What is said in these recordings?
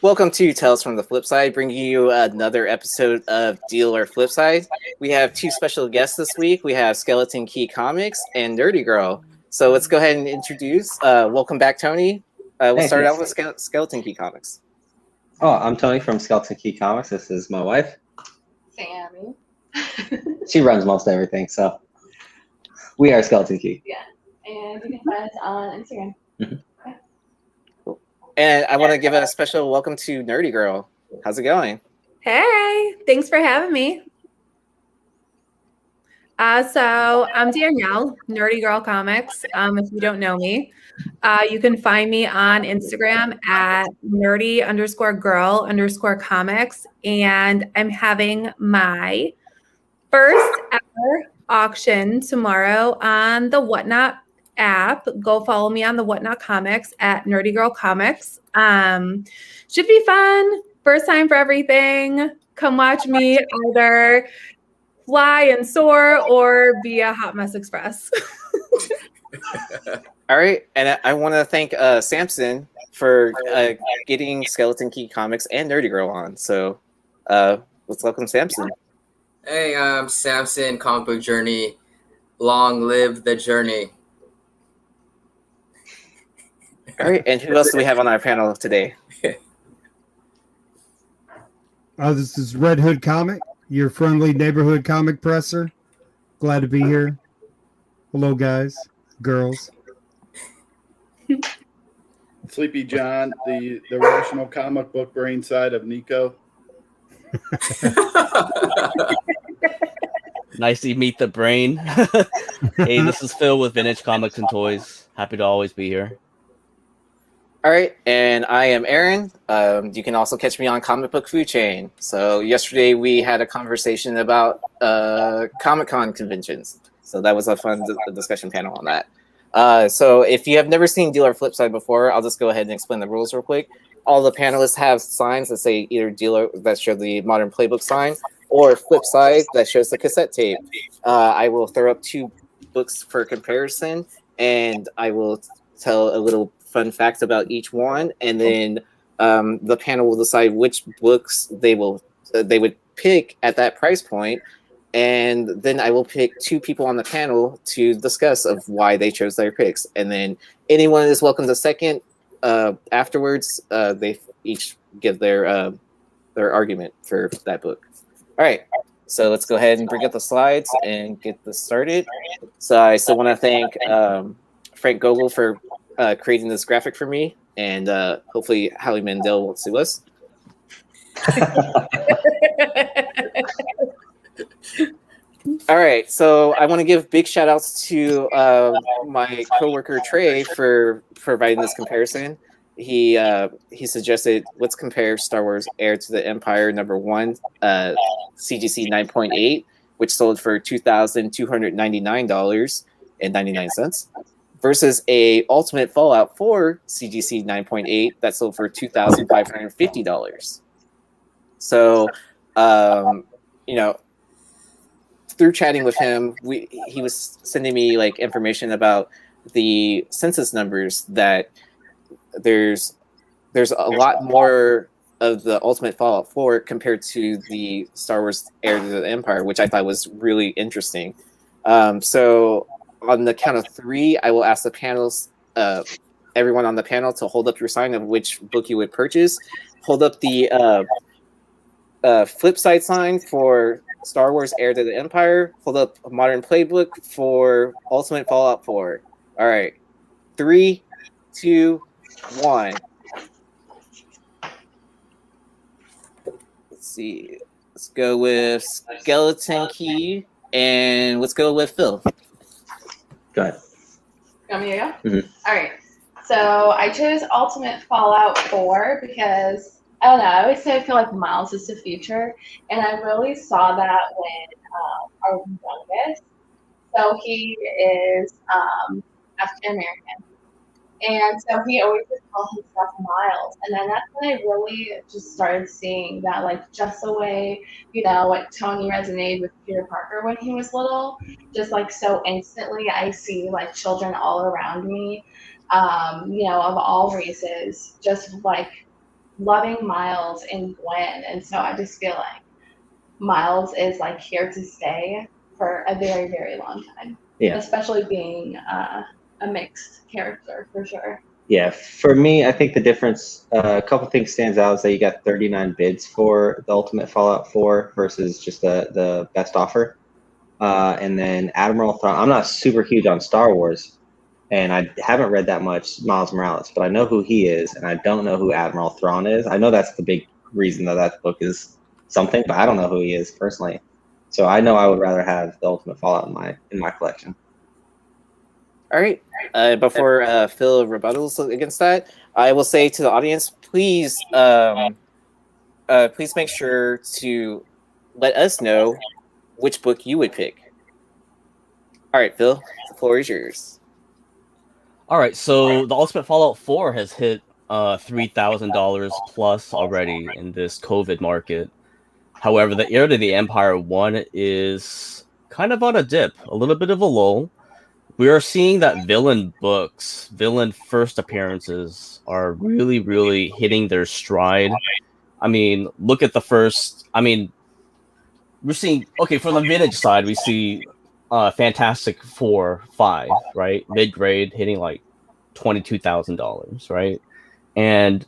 Welcome to Tales from the Flipside, bringing you another episode of Deal or Flipside. We have two special guests this week. We have Skeleton Key Comics and Nerdy Girl. So let's go ahead and introduce. Welcome back, Tony. We'll Hey, start out thanks. with Skeleton Key Comics. Oh, I'm Tony from Skeleton Key Comics. This is my wife. Sammy. She runs most everything, so we are Skeleton Key. Yeah. And you can find us on Instagram. And I want to give a special welcome to Nerdy Girl. How's it going? Hey, thanks for having me. So I'm Danielle, Nerdy Girl Comics. If you don't know me, you can find me on Instagram at nerdy_girl_comics. And I'm having my first ever auction tomorrow on the Whatnot app. Go follow me on the Whatnot Comics at Nerdy Girl Comics. Should be fun. First time for everything. Come watch me either fly and soar or be a hot mess express. All right, and I want to thank Samson for getting Skeleton Key Comics and Nerdy Girl on. So let's welcome Samson. Hey, I'm Samson, Comic Book Journey. Long live the journey. All right, and who else do we have on our panel today? This is Red Hood Comic, your friendly neighborhood comic presser. Glad to be here. Hello, guys, girls. Sleepy John, the rational comic book brain side of Nico. Nice to meet the brain. Hey, this is Phil with Vintage Comics and Toys. Happy to always be here. All right, and I am Aaron. You can also catch me on Comic Book Food Chain. So yesterday we had a conversation about Comic-Con conventions. So that was a fun discussion panel on that. So if you have never seen Deal or Flipside before, I'll just go ahead and explain the rules real quick. All the panelists have signs that say either Dealer that show the Modern Playbook sign or Flipside that shows the cassette tape. I will throw up two books for comparison, and I will tell a little fun facts about each one, and then the panel will decide which books they would pick at that price point, and then I will pick two people on the panel to discuss of why they chose their picks, and then anyone is welcome to second. Afterwards, they each give their argument for that book. All right, so let's go ahead and bring up the slides and get this started. So I still want to thank Frank Gogol for creating this graphic for me, and hopefully Howie Mandel won't sue us. All right, so I want to give big shout outs to my coworker Trey for providing this comparison. He suggested let's compare Star Wars Heir to the Empire #1 CGC 9.8, which sold for $2,299.99. versus a Ultimate Fallout 4 CGC 9.8 that sold for $2,550. So, through chatting with him, he was sending me like information about the census numbers that there's a lot more of the Ultimate Fallout 4 compared to the Star Wars Heir to the Empire, which I thought was really interesting. So on the count of three, I will ask the panels, everyone on the panel, to hold up your sign of which book you would purchase. Hold up the Flipside sign for Star Wars Heir to the Empire. Hold up a Modern Playbook for Ultimate Fallout 4. All right. 3, 2, 1. Let's see. Let's go with Skeleton Key, and let's go with Phil. Go ahead. You want me to go? Mhm. All right. So I chose Ultimate Fallout 4 because, I don't know, I always say I feel like Miles is the future. And I really saw that when our youngest, so he is African American. And so he always would call himself Miles. And then that's when I really just started seeing that, like, just the way, what Tony resonated with Peter Parker when he was little, just like so instantly I see like children all around me, of all races, just like loving Miles and Gwen, and so I just feel like Miles is like here to stay for a very, very long time. Yeah. Especially being a mixed character for sure. Yeah, for me, I think the difference, a couple things stands out is that you got 39 bids for the Ultimate Fallout 4 versus just the best offer. And then Admiral Thrawn, I'm not super huge on Star Wars, and I haven't read that much Miles Morales, but I know who he is, and I don't know who Admiral Thrawn is. I know that's the big reason that book is something, but I don't know who he is personally. So I know I would rather have the Ultimate Fallout in my collection. All right. Before Phil rebuttals against that, I will say to the audience, please make sure to let us know which book you would pick. All right, Phil, the floor is yours. All right, so the Ultimate Fallout 4 has hit $3,000 plus already in this COVID market. However, the Heir to the Empire 1 is kind of on a dip, a little bit of a lull. We are seeing that villain first appearances are really, really hitting their stride. I mean, look at the first. I mean, we're seeing, okay, from the vintage side, we see Fantastic Four 5, right? Mid grade hitting like $22,000, right? And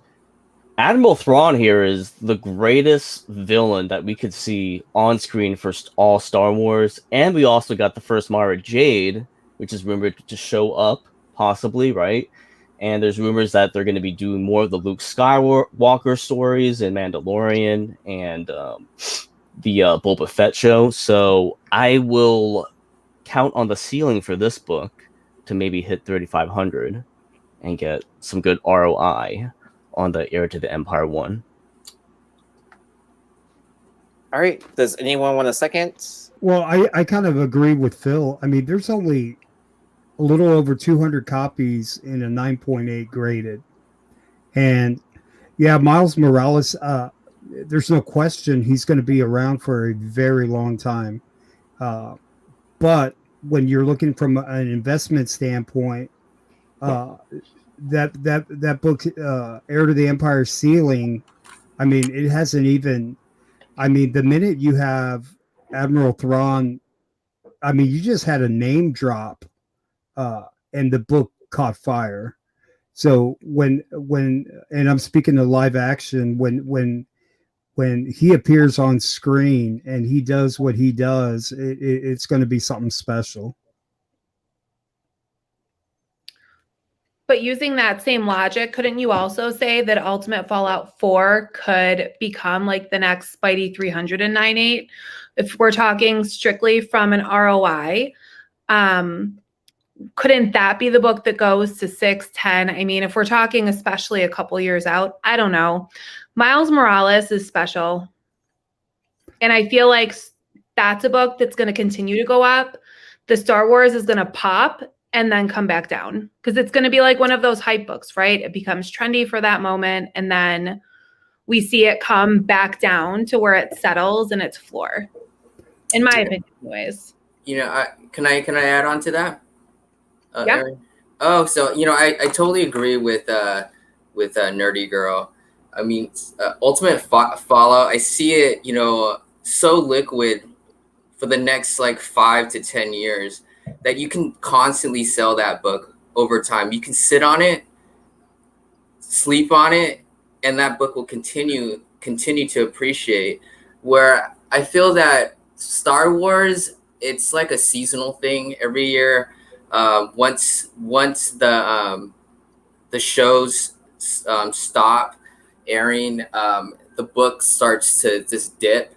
Admiral Thrawn here is the greatest villain that we could see on screen for all Star Wars. And we also got the first Mara Jade, which is rumored to show up, possibly, right? And there's rumors that they're going to be doing more of the Luke Skywalker stories in Mandalorian and the Boba Fett show. So I will count on the ceiling for this book to maybe hit 3,500 and get some good ROI on the Heir to the Empire 1. All right. Does anyone want a second? Well, I kind of agree with Phil. I mean, there's only a little over 200 copies in a 9.8 graded. And yeah, Miles Morales, there's no question he's going to be around for a very long time. But when you're looking from an investment standpoint, that book, Heir to the Empire ceiling, I mean, it hasn't even, I mean, the minute you have Admiral Thrawn, I mean, you just had a name drop, and the book caught fire. So when and I'm speaking to live action, when he appears on screen and he does what he does, it's going to be something special. But using that same logic, couldn't you also say that Ultimate Fallout 4 could become like the next Spidey 309.8? If we're talking strictly from an ROI, couldn't that be the book that goes to 6, 10? I mean, if we're talking especially a couple years out, I don't know. Miles Morales is special. And I feel like that's a book that's going to continue to go up. The Star Wars is going to pop and then come back down because it's going to be like one of those hype books, right? It becomes trendy for that moment, and then we see it come back down to where it settles in its floor, in my opinion, anyways. You know, can I add on to that? Yeah. Erin? Oh, so you know, I totally agree with Nerdy Girl. I mean, Ultimate Fallout, I see it, you know, so liquid for the next like 5 to 10 years that you can constantly sell that book over time. You can sit on it, sleep on it, and that book will continue to appreciate. Where I feel that Star Wars, it's like a seasonal thing every year. Once the shows stop airing, the book starts to just dip.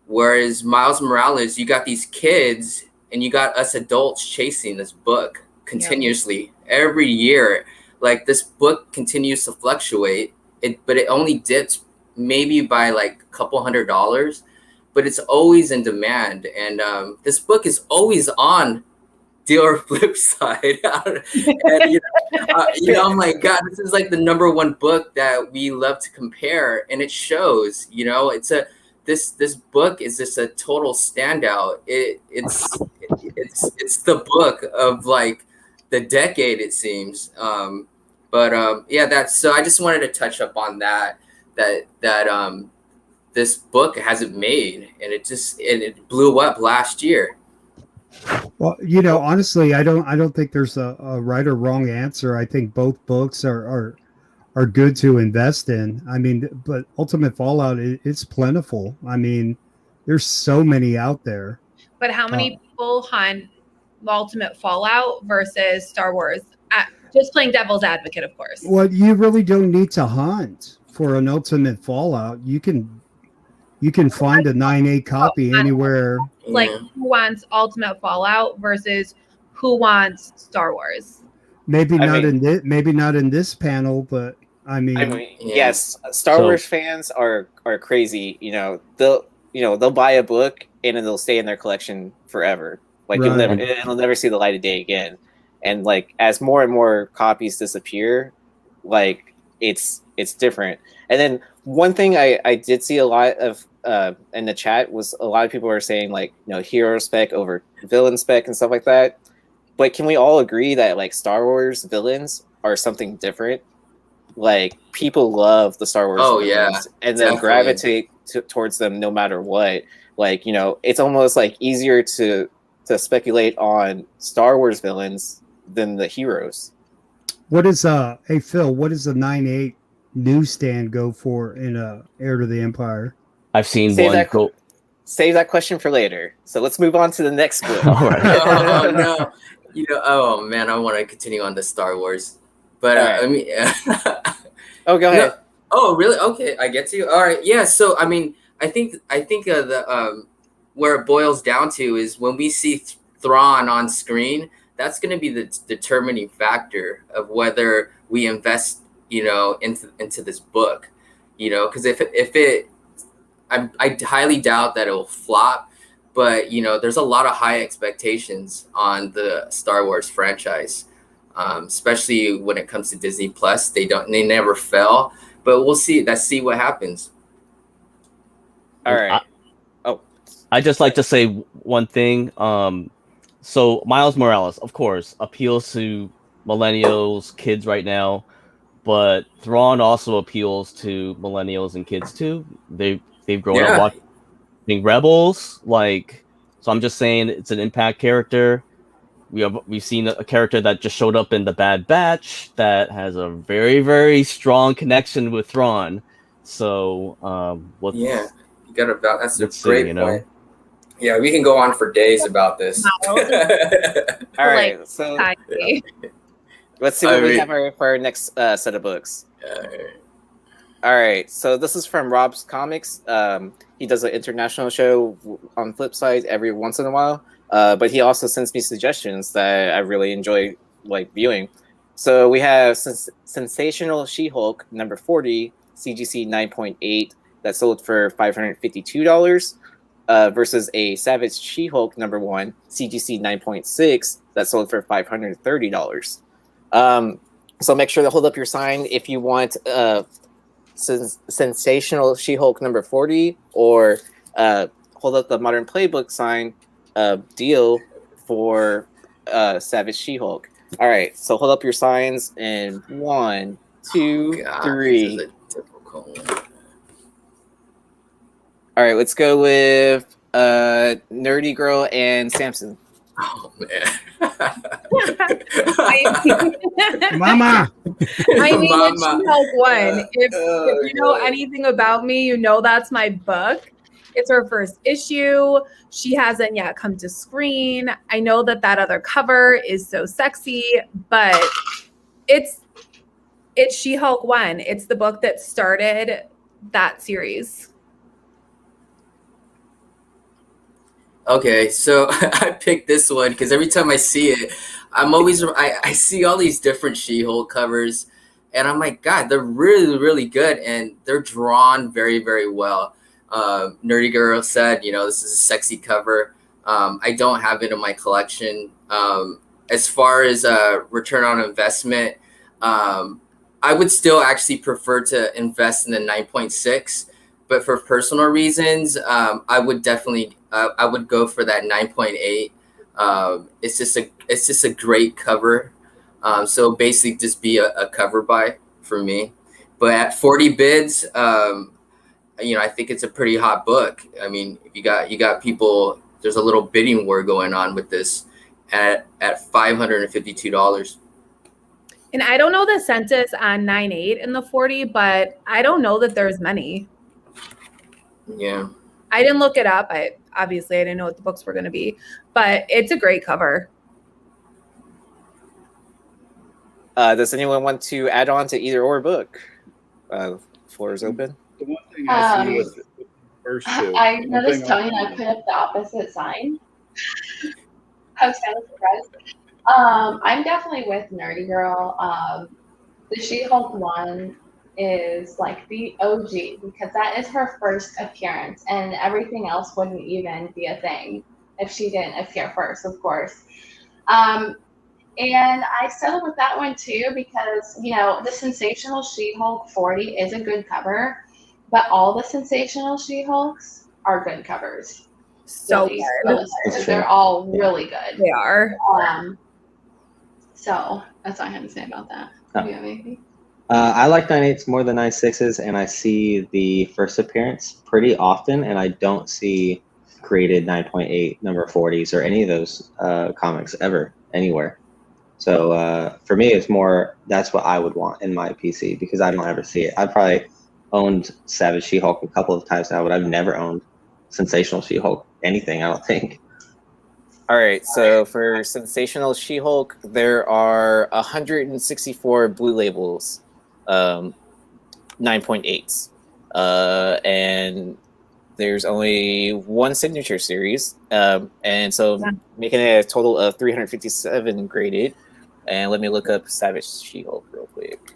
Whereas Miles Morales, you got these kids and you got us adults chasing this book continuously every year. Like this book continues to fluctuate, but it only dips maybe by like a couple $100, but it's always in demand. And this book is always on Deal or Flipside. And, you know, I'm like, God, this is like the #1 book that we love to compare, and it shows. You know, this book is just a total standout. It's the book of like the decade, it seems. Yeah, so I just wanted to touch up on that. that this book hasn't made, and it blew up last year. Well, honestly, I don't think there's a right or wrong answer. I think both books are good to invest in. I mean, but Ultimate Fallout, it's plentiful. I mean, there's so many out there. But how many people hunt Ultimate Fallout versus Star Wars? Just playing devil's advocate, of course. Well, you really don't need to hunt for an Ultimate Fallout. You can find a 9.8 copy anywhere. Like, who wants Ultimate Fallout versus who wants Star Wars? Maybe not in this panel, but I mean, yes, Star Wars fans are crazy. They'll buy a book and then they'll stay in their collection forever. Like it'll never see the light of day again. And like as more and more copies disappear, like it's different. And then one thing I did see a lot of in the chat was a lot of people were saying like hero spec over villain spec and stuff like that. But can we all agree that like Star Wars villains are something different? Like people love the Star Wars villains and then gravitate towards them no matter what. Like it's almost like easier to speculate on Star Wars villains than the heroes. What is hey Phil, what does the 9.8 newsstand go for in Heir to the Empire? I've seen Save that question for later. So let's move on to the next book. All right. Oh no. Oh man, I want to continue on to Star Wars. But right. I mean oh, go ahead. No, oh really? Okay, I get to. All right. Yeah, so I mean, I think the where it boils down to is when we see Thrawn on screen, that's going to be the determining factor of whether we invest, into this book, because if it, I highly doubt that it will flop, but there's a lot of high expectations on the Star Wars franchise, especially when it comes to Disney Plus. They never fail, but we'll see. Let's see what happens. All right. I just like to say one thing. So Miles Morales, of course, appeals to millennials, kids right now, but Thrawn also appeals to millennials and kids too. They've grown up watching Rebels, so I'm just saying it's an impact character. We've seen a character that just showed up in the Bad Batch that has a very, very strong connection with Thrawn. So you got about that's a great point. Yeah, we can go on for days about this. All right, so let's see what we have for our next set of books. All right, so this is from Rob's Comics. He does an international show on Flipside every once in a while, but he also sends me suggestions that I really enjoy viewing. So we have Sensational She-Hulk number 40, CGC 9.8, that sold for $552. Versus a Savage She-Hulk number 1, CGC 9.6, that sold for $530. So make sure to hold up your sign if you want Sensational She-Hulk number 40, or hold up the Modern Playbook sign deal for Savage She-Hulk. All right, so hold up your signs in 1, 2, 3. This is a difficult one. All right, let's go with Nerdy Girl and Samson. Oh man, Mama. I mean, Mama. it's She-Hulk 1. If you know anything about me, you know that's my book. It's her first issue. She hasn't yet come to screen. I know that other cover is so sexy, but it's She-Hulk 1. It's the book that started that series. Okay, so I picked this one because every time I see it, I see all these different She-Hulk covers, and I'm like, God, they're really, really good, and they're drawn very, very well. Nerdy Girl said, this is a sexy cover. I don't have it in my collection. As far as return on investment, I would still actually prefer to invest in the 9.6. But for personal reasons, I would definitely I would go for that 9.8. It's just a great cover. So basically, just be a cover buy for me. but at 40 bids, you know, I think it's a pretty hot book. I mean, you got people. There's a little bidding war going on with this at $552. And I don't know the census on 9.8 and the 40, but I don't know that there's many. Yeah. I didn't look it up. I didn't know what the books were going to be, but it's a great cover. Does anyone want to add on to either or book? Floor is open. The one thing I see with the first two. I noticed Tony and I put up the opposite sign. I was kind of surprised. I'm definitely with Nerdy Girl. The She-Hulk one is like the OG because that is her first appearance, and everything else wouldn't even be a thing if she didn't appear first, of course. And I settled with that one too because, you know, the Sensational She-Hulk 40 is a good cover, but all the Sensational She-Hulks are good covers. So really, good. they're all really good. They are. So that's all I had to say about that. Do you have anything? I like 9.8s more than 9.6s, and I see the first appearance pretty often, and I don't see created 9.8 number 40s or any of those comics ever anywhere. So for me, it's more that's what I would want in my PC because I don't ever see it. I've probably owned Savage She-Hulk a couple of times now, but I've never owned Sensational She-Hulk anything, I don't think. All right, so for Sensational She-Hulk, there are 164 blue labels, 9.8s, and there's only one signature series, and so making it a total of 357 graded. And let me look up Savage She-Hulk real quick.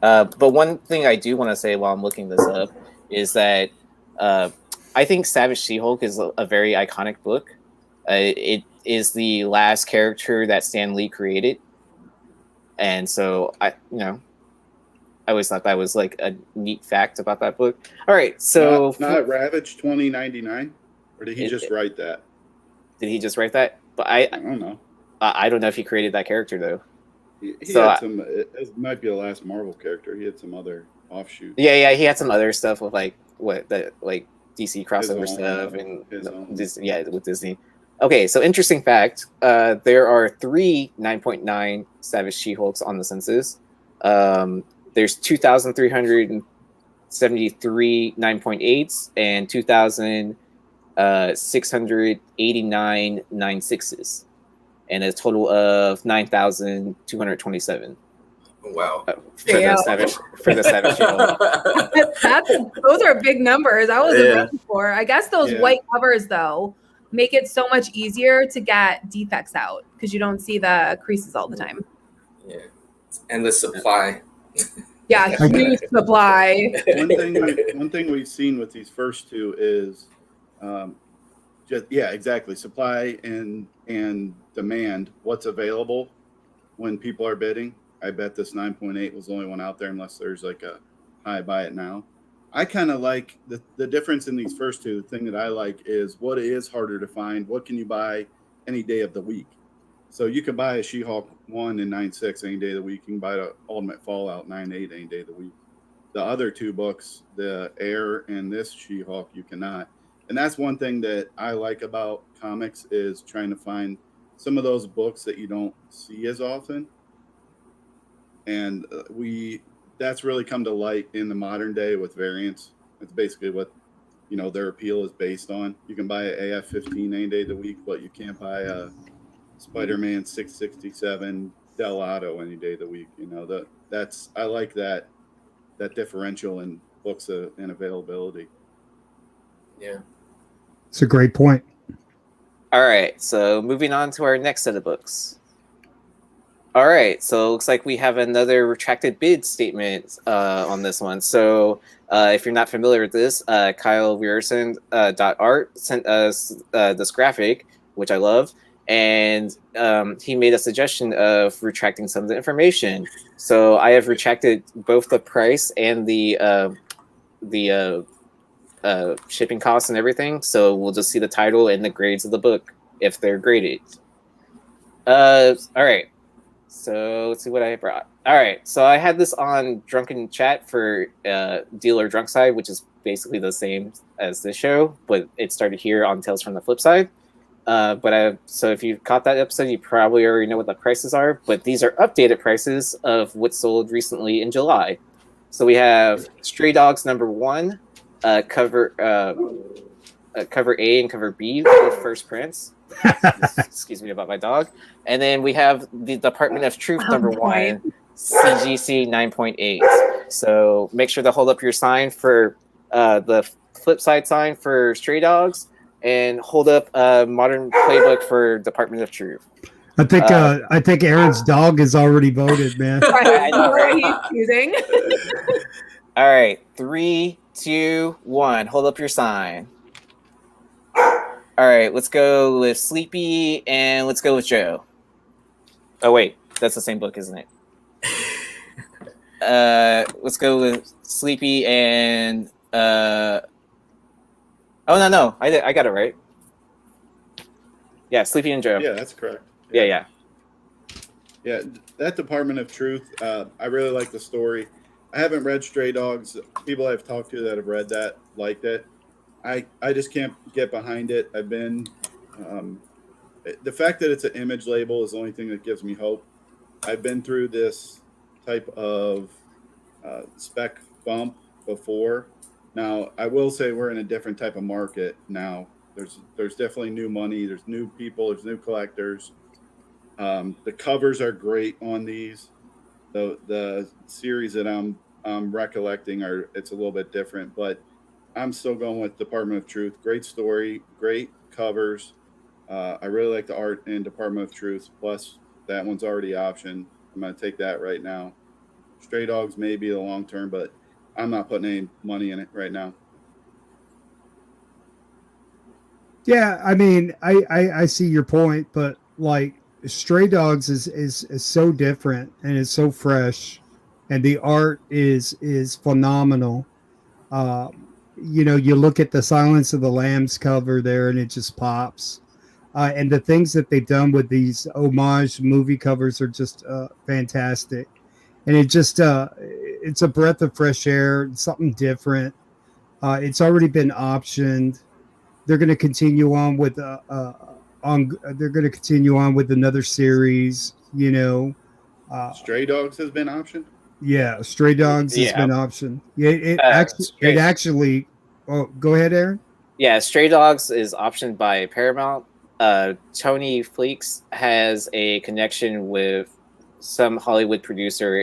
But one thing I do want to say while I'm looking this up is that I think Savage She-Hulk is a very iconic book. It is the last character that Stan Lee created, and so I always thought that was like a neat fact about that book. All right, so not Ravage 2099, or did he just write that? Did he just write that? But I don't know. I don't know if he created that character though. He had some. It might be the last Marvel character. He had some other offshoots. Yeah, he had some other stuff with like DC crossover stuff with Disney. Okay, so interesting fact. There are 3 9.9 Savage She-Hulks on the census. There's 2,373 9.8s and 2,689 9.6s, and a total of 9,227. Wow. For the Savage She-Hulk. Those are big numbers. I wasn't ready for. I guess those white covers though make it so much easier to get defects out because you don't see the creases all the time. Yeah, and the supply. Yeah, huge supply. One thing we've seen with these first two is, exactly, supply and demand. What's available when people are bidding? I bet this 9.8 was the only one out there, unless there's like a high buy it now. I kind of like the difference in these first two. The thing that I like is what is harder to find. What can you buy any day of the week? So you can buy a She-Hulk 1 and 9.6 any day of the week. You can buy the Ultimate Fallout 9.8 any day of the week. The other two books, the Air and this She-Hulk, you cannot. And that's one thing that I like about comics is trying to find some of those books that you don't see as often. And that's really come to light in the modern day with variants. It's basically what, their appeal is based on. You can buy an AF-15 any day of the week, but you can't buy a Spider-Man 667 Del Auto any day of the week. I like that differential in books and availability. Yeah. It's a great point. All right, so moving on to our next set of books. All right, so it looks like we have another retracted bid statement on this one. So if you're not familiar with this, Kyle Wierson .art sent us this graphic, which I love, and he made a suggestion of retracting some of the information. So I have retracted both the price and the shipping costs and everything. So we'll just see the title and the grades of the book if they're graded. All right. So let's see what I brought. All right, so I had this on Drunken Chat for Dealer Drunk Side, which is basically the same as this show, but it started here on Tales from the Flipside. So if you caught that episode, you probably already know what the prices are. But these are updated prices of what sold recently in July. So we have Stray Dogs #1, cover A and cover B with First Prince. Excuse me about my dog. And then we have the Department of Truth #1, CGC 9.8. So make sure to hold up your sign for the flip side sign for Stray Dogs, and hold up Modern Playbook for Department of Truth. I think Aaron's dog has already voted, man. Right, he's choosing. All right, 3, 2, 1. Hold up your sign. All right, let's go with Sleepy, and let's go with Joe. Oh wait, that's the same book, isn't it? Let's go with Sleepy and oh no, I got it right. Yeah, Sleepy and Joe. Yeah, that's correct. Yeah. That Department of Truth, I really like the story. I haven't read Stray Dogs. People I've talked to that have read that liked it. I just can't get behind it. I've been the fact that it's an image label is the only thing that gives me hope. I've been through this type of spec bump before. Now, I will say we're in a different type of market now. There's definitely new money. There's new people. There's new collectors. The covers are great on these. The series that I'm recollecting it's a little bit different, but I'm still going with Department of Truth. Great story, great covers. I really like the art in Department of Truth. Plus, that one's already optioned. I'm going to take that right now. Stray Dogs may be the long term, but I'm not putting any money in it right now. Yeah, I mean, I see your point, but like Stray Dogs is so different and it's so fresh, and the art is phenomenal. You look at the Silence of the Lambs cover there, and it just pops. And the things that they've done with these homage movie covers are just fantastic. And it just it's a breath of fresh air, something different. It's already been optioned. They're going to continue on with another series. Stray Dogs has been optioned. Yeah, Stray Dogs has been optioned. Yeah, it actually. Oh, go ahead, Aaron. Yeah, Stray Dogs is optioned by Paramount. Tony Fleeks has a connection with some Hollywood producer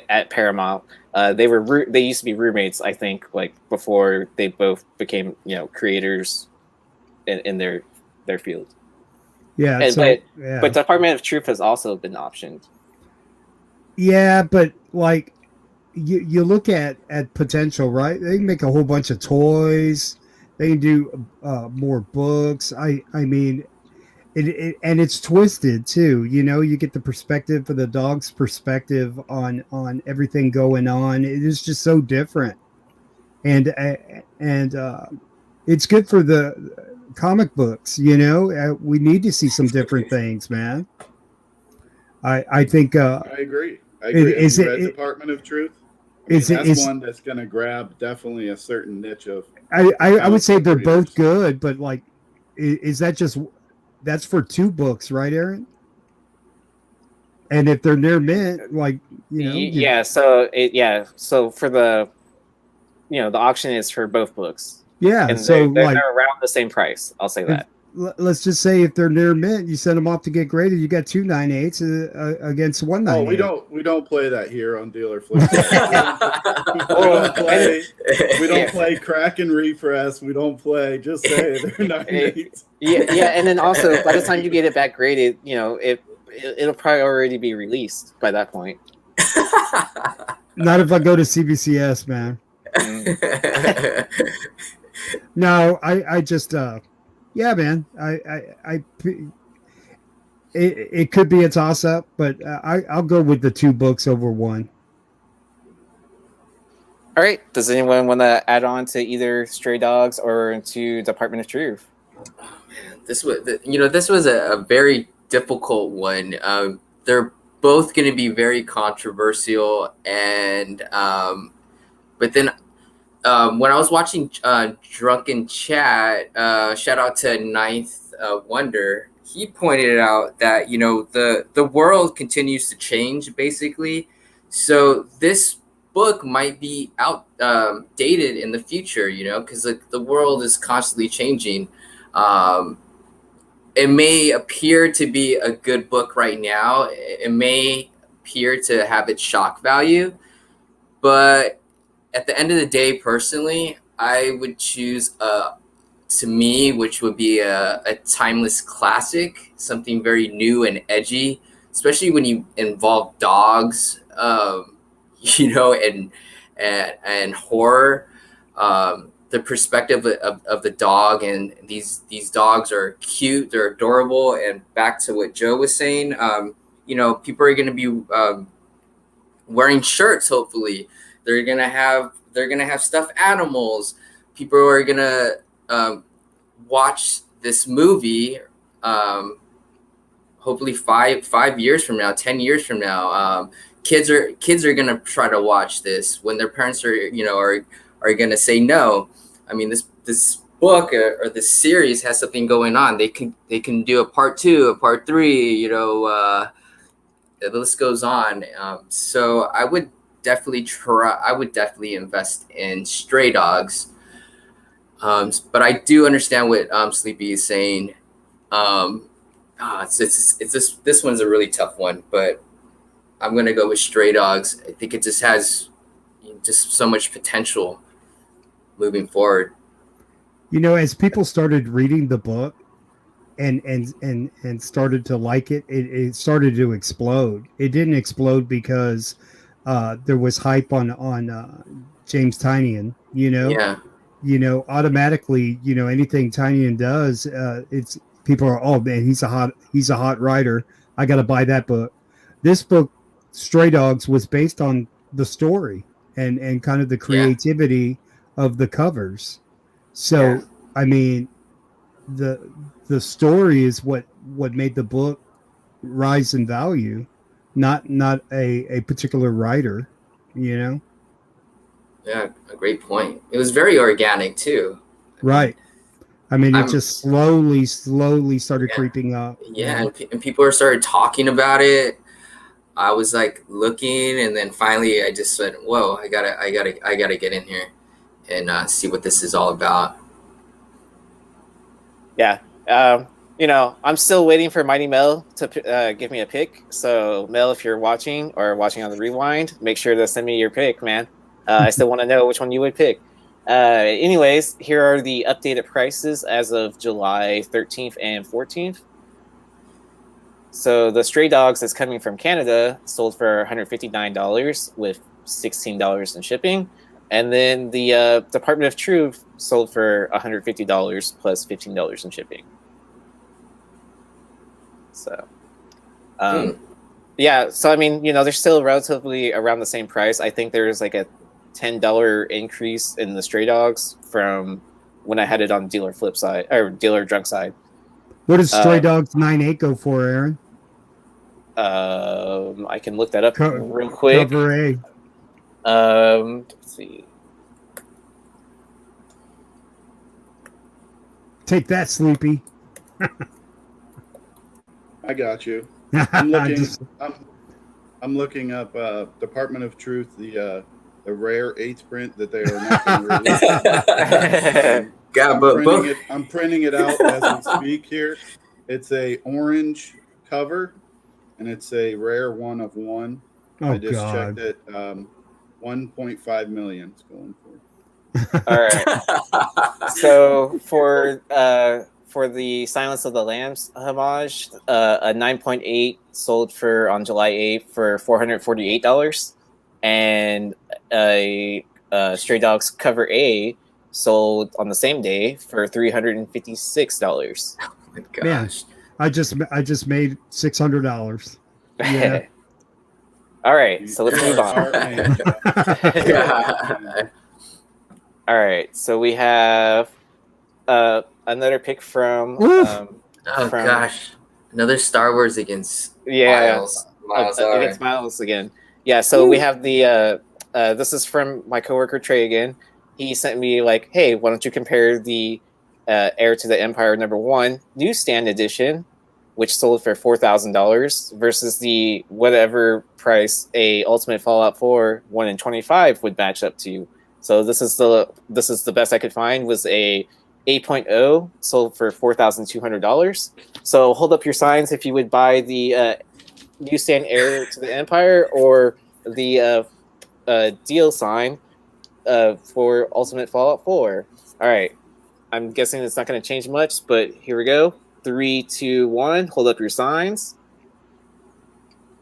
at Paramount. They used to be roommates, I think, like before they both became creators in their field. Yeah, but Department of Truth has also been optioned. Yeah, but like you look at potential, right? They can make a whole bunch of toys. They can do more books. I mean, it and it's twisted too. You get the perspective for the dog's perspective on everything going on. It is just so different, and it's good for the comic books. We need to see some different things, man. I think. I agree. Have you read Department of Truth? That's one that's going to grab definitely a certain niche of. I would say they're both good, but like, is that just that's for 2 books, right, Aaron? And if they're near mint, like So for the the auction is for both books. Yeah, and so they're like around the same price. I'll say that. Let's just say if they're near mint, you send them off to get graded. You got 2 9/8 against 1 9/8. Oh, we don't play that here on Dealer Flip. we don't play crack and repress. We don't play. Just say they're 9/8. Yeah, and then also by the time you get it back graded, it'll probably already be released by that point. Not if I go to CBCS, man. No, I just yeah, man. It could be a toss up, but I'll go with the 2 books over 1. All right. Does anyone want to add on to either Stray Dogs or to Department of Truth? Oh man, this was a very difficult one. They're both going to be very controversial, and but then when I was watching Drunken Chat, shout out to Ninth Wonder, he pointed out that the world continues to change basically, so this book might be outdated in the future, because the world is constantly changing. It may appear to be a good book right now. It may appear to have its shock value, but at the end of the day, personally, I would choose to me, which would be a timeless classic, something very new and edgy, especially when you involve dogs, and horror. The perspective of the dog, and these dogs are cute, they're adorable, and back to what Joe was saying, people are going to be wearing shirts. Hopefully, they're gonna have stuffed animals. People are gonna watch this movie. Hopefully, 5 years from now, 10 years from now, kids are gonna try to watch this when their parents are gonna say no. I mean, this book or this series has something going on. They can do a part 2, a part 3. The list goes on. So I would definitely invest in Stray Dogs. But I do understand what Sleepy is saying. This one's a really tough one, but I'm gonna go with Stray Dogs. I think it just has just so much potential moving forward. As people started reading the book and started to like it, it started to explode. It didn't explode because there was hype on James Tynion, Yeah. Automatically, anything Tynion does, it's people are, oh man, he's a hot writer. I got to buy that book. This book, Stray Dogs, was based on the story and kind of the creativity of the covers. So, I mean, the story is what made the book rise in value, not a particular writer, Yeah, a great point. It was very organic too. Right. I mean, it just slowly started creeping up. Yeah, and people started talking about it. I was like looking, and then finally I just said, "Whoa, I gotta get in here and see what this is all about." Yeah. I'm still waiting for Mighty Mel to give me a pick. So, Mel, if you're watching or watching on the rewind, make sure to send me your pick, man. I still want to know which one you would pick. Anyways, here are the updated prices as of July 13th and 14th. So the Stray Dogs that's coming from Canada sold for $159 with $16 in shipping. And then the Department of Truth sold for $150 plus $15 in shipping. So, yeah. So, I mean, they're still relatively around the same price. I think there's like a $10 increase in the Stray Dogs from when I had it on Dealer Flipside or Dealer Drunk Side. What does Stray Dogs 9.8 go for, Aaron? I can look that up real quick. Cover A. Let's see. Take that, Sleepy. I got you. I'm looking. I'm looking up Department of Truth, the rare 8th print that they are not going to release. I'm printing it out as we speak here. It's a orange cover, and it's a rare 1 of 1. I just checked it. 1.5 million it's going for. All right. So for the Silence of the Lambs homage, a 9.8 sold on July 8th for $448, and a Stray Dogs cover A sold on the same day for $356. Oh my gosh! Man, I just made $600. Yeah. All right, so let's move on. All right, so we have another pick from. Gosh, Another Star Wars against Yeah, Miles. All against right. Miles again. Yeah, so we have the this is from my coworker Trey again. He sent me like, hey, why don't you compare the Heir to the Empire #1 newsstand edition, which sold for $4,000, versus the whatever price a Ultimate Fallout 4 1 in 25 would match up to. So this is the best I could find, was a 8.0 sold for $4,200. So hold up your signs if you would buy the newsstand Heir to the Empire, or the deal sign for Ultimate Fallout 4. All right. I'm guessing it's not going to change much, but here we go. 3, 2, 1. Hold up your signs.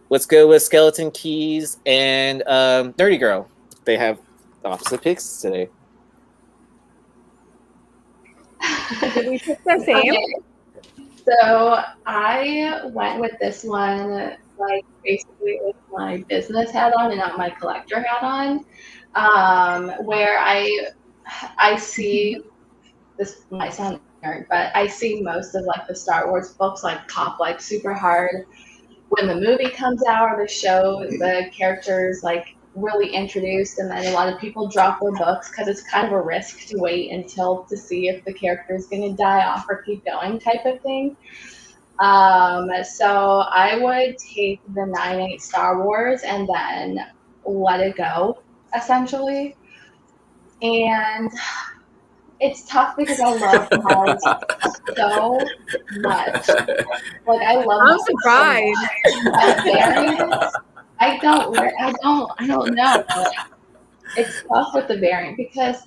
Let's go with Skeleton Keys and Nerdy Girl. They have opposite picks today. Did we pick the same? Okay. So I went with this one, like basically with my business hat on and not my collector hat on, where I see, this might sound weird, but I see most of like the Star Wars books like pop like super hard when the movie comes out or the show, the characters like really introduced, and then a lot of people drop their books because it's kind of a risk to wait until to see if the character is going to die off or keep going type of thing. So I would take the 9/8 Star Wars and then let it go, essentially. And it's tough because I love Miles so much. Like I love. I'm surprised. But variants, I don't know. It's tough with the variant because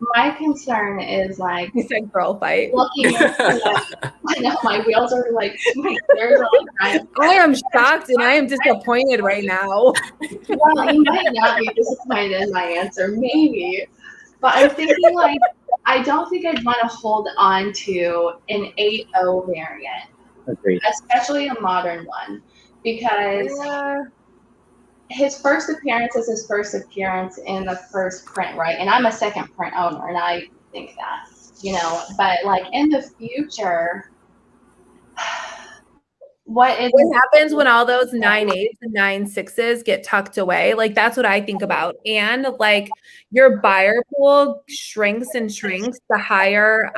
my concern is like You said girl fight. looking at I know my wheels are like my ears are like I am shocked and I am disappointed right now. well, you might not be disappointed in my answer, maybe. But I'm thinking like I don't think I'd want to hold on to an 8.0 variant. Agreed. Especially a modern one, because his first appearance is his first appearance in the first print, right? And I'm a second print owner, and I think that, but like in the future, what happens when all those 9/8s and 9/6s get tucked away? Like that's what I think about. And like your buyer pool shrinks and shrinks the higher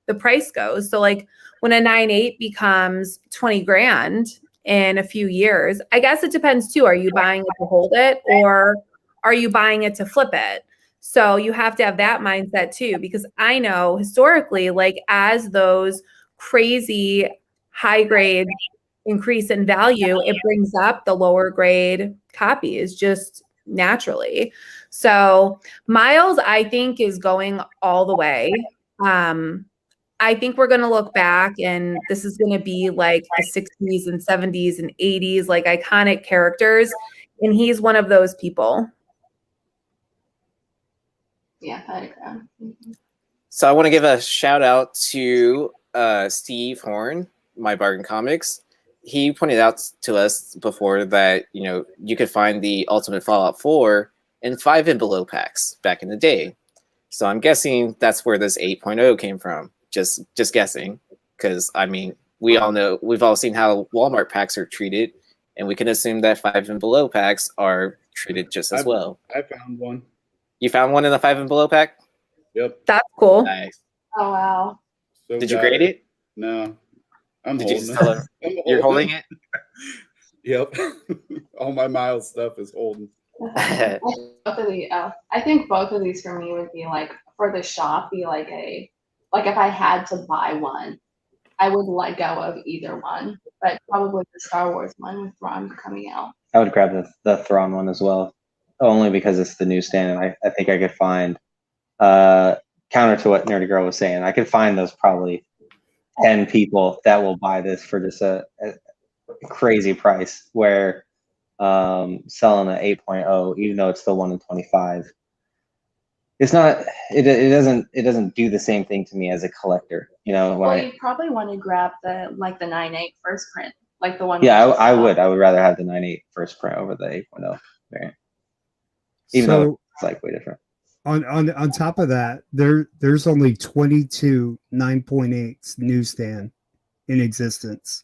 the price goes. So like when a 9/8 becomes 20 grand in a few years, I guess it depends too. Are you buying it to hold it, or are you buying it to flip it? So you have to have that mindset too, because I know historically, like as those crazy high grade increase in value, it brings up the lower grade copies just naturally. So Miles, I think, is going all the way. I think we're going to look back and this is going to be like the 60s and 70s and 80s, like iconic characters. And he's one of those people. Yeah, I agree. So I want to give a shout out to Steve Horn, My Bargain Comics. He pointed out to us before that, you could find the Ultimate Fallout 4 in 5 and below packs back in the day. So I'm guessing that's where this 8.0 came from. Just guessing, because I mean, we've all seen how Walmart packs are treated, and we can assume that 5 and below packs are treated just as well. I found one. You found one in the 5 and below pack? Yep. That's cool. Nice. Oh wow. So Did you grade it? No. Did you just tell him you're holding it? Yep. All my Miles stuff is holding. I think both of these for me would be like for the shop, be like if I had to buy one, I would let go of either one, but probably the Star Wars one with Thrawn coming out. I would grab the Thrawn one as well, only because it's the newsstand, and I think I could find, counter to what Nerdy Girl was saying, I could find those probably 10 people that will buy this for just a crazy price, where selling an 8.0, even though it's the 1 in 25, it's not, it doesn't do the same thing to me as a collector, you probably want to grab the 9/8 first print, like the one. Yeah, I would rather have the 9/8 first print over the 8.0 variant, even though it's like way different. On top of that, there's only 22 9.8s newsstand in existence.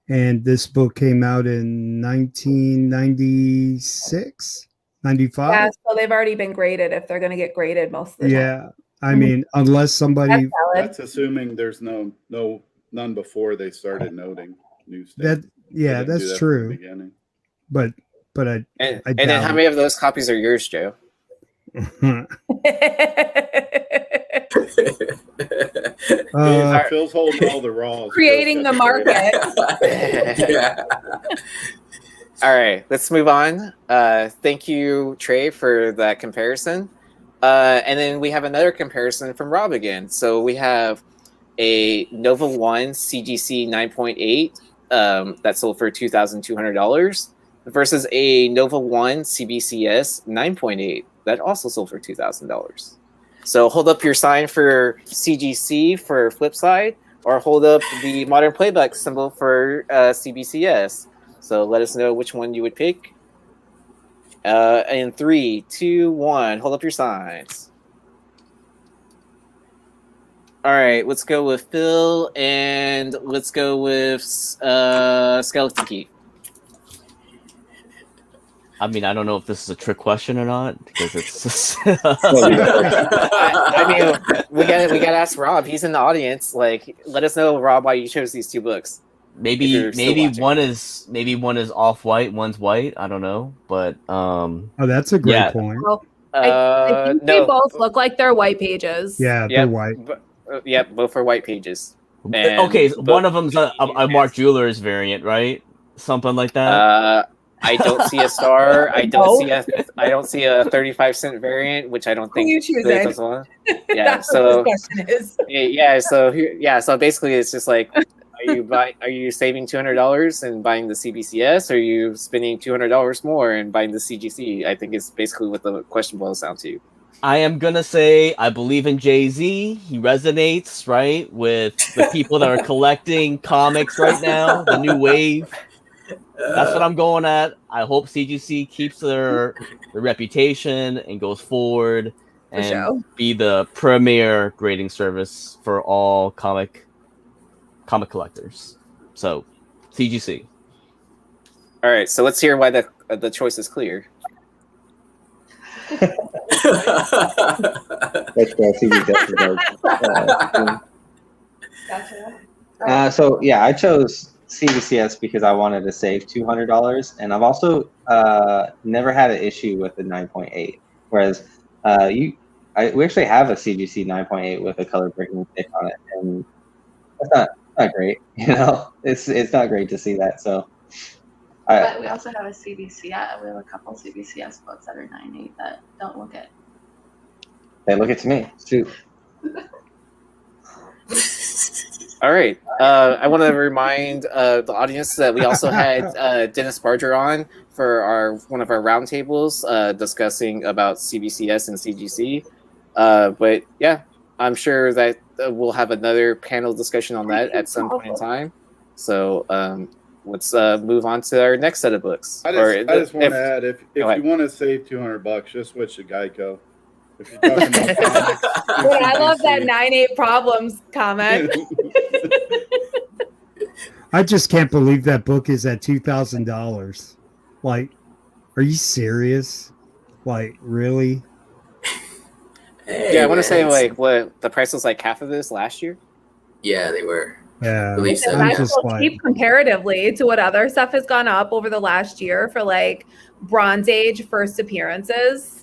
And this book came out in 1996, 95. Yeah, so they've already been graded if they're going to get graded most of the time. Yeah. I mean, unless somebody That's valid. That's assuming there's none before they started noting new stuff. that, yeah, They didn't do that's that from the true. beginning. But I And I then doubt how it. many of those copies are yours, Joe? Phil's holding all the raws. Creating the market. Yeah. All right, let's move on. Thank you, Trey, for that comparison. And then we have another comparison from Rob again. So we have a Nova 1 CGC 9.8 that sold for $2,200 versus a Nova 1 CBCS 9.8 that also sold for $2,000. So hold up your sign for CGC for Flipside, or hold up the Modern Playbook symbol for CBCS. So let us know which one you would pick. In 3, 2, 1, hold up your signs. All right, let's go with Phil, and let's go with Skeleton Key. I mean, I don't know if this is a trick question or not because it's. I mean, we gotta ask Rob. He's in the audience. Like, let us know, Rob, why you chose these two books. maybe one is off white, one's white. I don't know, but Oh, that's a great Yeah. point. Well, I think they both look like they're white pages. Yeah, they're white. Yep, both are white pages. And okay, one of them's a Mark Jewelers variant, right? Something like that. I don't see a star. I don't see a 35-cent variant, which I don't Who think you choosing? this one. Yeah, That's so what this question is. so basically it's just like, are you saving $200 and buying the CBCS, or are you spending $200 more and buying the CGC? I think it's basically what the question boils down to. I am gonna say I believe in Jay-Z. He resonates, right, with the people that are collecting comics right now, the new wave. That's what I'm going at. I hope CGC keeps their reputation and goes forward and be the premier grading service for all comic collectors. So, CGC. All right, so let's hear why the choice is clear. Let's go CBCS. So yeah, I chose CBCS because I wanted to save $200, and I've also never had an issue with the 9.8. Whereas we actually have a CGC 9.8 with a color breaking stick on it, and that's not great. You know, it's not great to see that. So, but we also have a CBCS. We have a couple CBCS books that are 9.8 that don't look it. Hey, look at me. Shoot. All right. I want to remind the audience that we also had Dennis Barger on for one of our roundtables discussing about CBCS and CGC. But yeah, I'm sure that we'll have another panel discussion on that at some point in time. So let's move on to our next set of books. I just want to add, if you want to save $200, just switch to Geico. If you're talking about comics, I love that 9.8 problems comment. I just can't believe that book is at $2,000. Like, are you serious? Like, really? Hey, yeah, I want to say like what the price was like half of this last year. Yeah, they were. Yeah, I'm just cheap comparatively to what other stuff has gone up over the last year for like Bronze Age first appearances.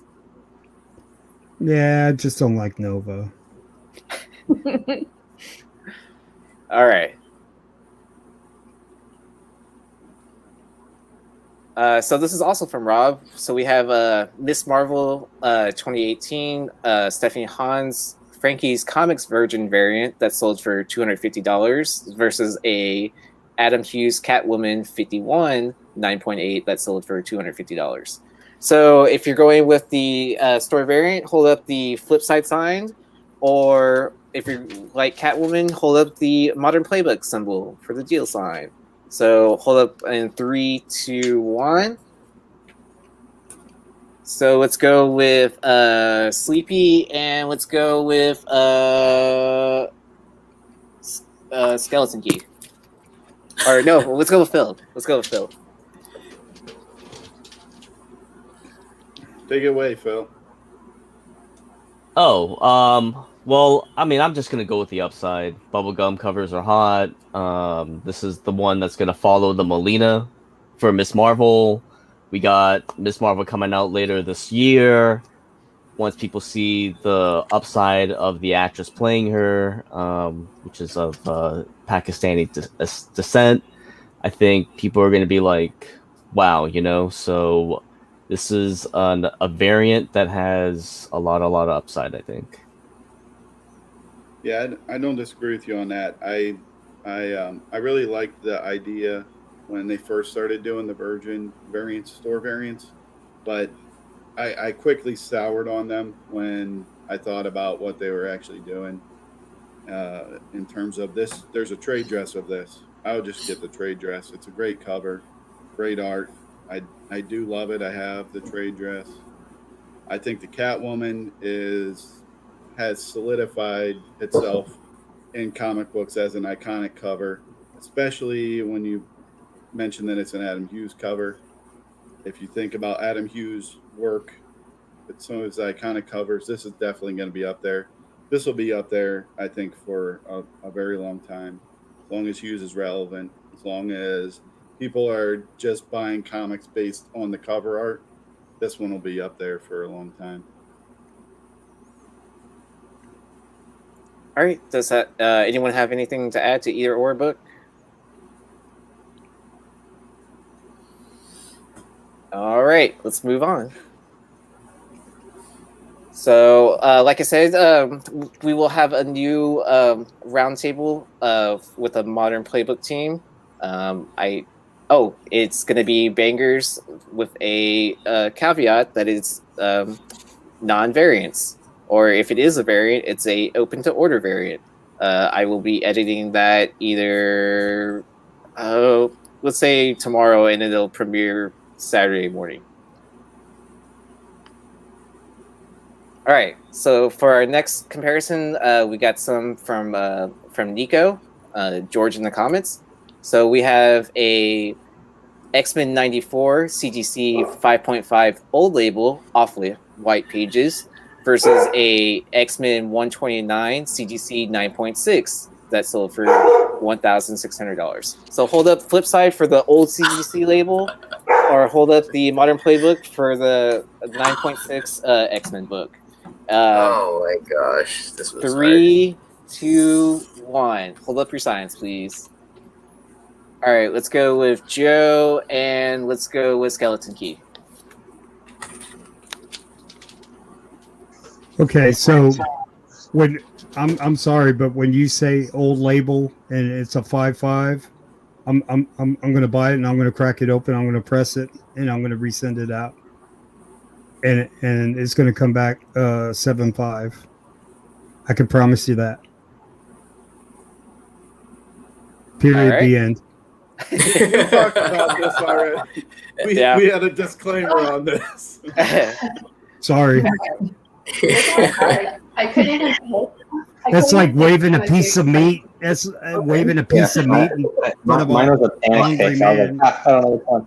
Yeah, I just don't like Nova. All right. So this is also from Rob. So we have Miss Marvel 2018, Stephanie Hans, Frankie's Comics Virgin variant that sold for $250 versus a Adam Hughes Catwoman 51 9.8 that sold for $250. So if you're going with the store variant, hold up the Flipside sign, or if you're like Catwoman, hold up the Modern Playbook symbol for the deal sign. So hold up in 3, 2, 1. So let's go with Sleepy, and let's go with Skeleton Key. Or no, let's go with Phil. Let's go with Phil. Take it away, Phil. Well, I mean, I'm just gonna go with the upside. Bubblegum covers are hot. This is the one that's gonna follow the Melina for Miss Marvel. We got Miss Marvel coming out later this year. Once people see the upside of the actress playing her, which is of Pakistani descent, I think people are gonna be like, "Wow," you know. So this is a variant that has a lot of upside, I think. Yeah, I don't disagree with you on that. I really liked the idea when they first started doing the Virgin variants, store variants, but I quickly soured on them when I thought about what they were actually doing. In terms of this, there's a trade dress of this. I would just get the trade dress. It's a great cover, great art. I do love it. I have the trade dress. I think the Catwoman has solidified itself in comic books as an iconic cover, especially when you mention that it's an Adam Hughes cover. If you think about Adam Hughes' work, it's some of his iconic covers. This is definitely going to be up there. This will be up there, I think, for a very long time, as long as Hughes is relevant, as long as people are just buying comics based on the cover art. This one will be up there for a long time. All right. Does that anyone have anything to add to either or book? All right, let's move on. So, like I said, we will have a new roundtable with a Modern Playbook team. It's going to be bangers with a caveat that it's non-variants, or if it is a variant, it's a open to order variant. I will be editing that either, let's say tomorrow, and it'll premiere Saturday morning. All right, so for our next comparison, we got some from Nico, George in the comments. So we have a X-Men 94 CGC 5.5 old label off white pages versus a X-Men 129 CGC 9.6 that sold for $1,600. So hold up Flipside for the old CGC label, or hold up the Modern Playbook for the 9.6 X-Men book. Oh my gosh, this was 3, 2, 1. Hold up your signs, please. All right, let's go with Joe, and let's go with Skeleton Key. Okay, so when I'm sorry, but when you say old label and it's a 5.5, I'm gonna buy it and I'm gonna crack it open. I'm gonna press it and I'm gonna resend it out, and it's gonna come back 7.5. I can promise you that. Period. Right. The end. We talked about this already. We had a disclaimer on this. Sorry. I couldn't even pick. That's like waving a piece of meat. That's waving a piece of meat. Mine was a pancake. So I was like, I don't know which one.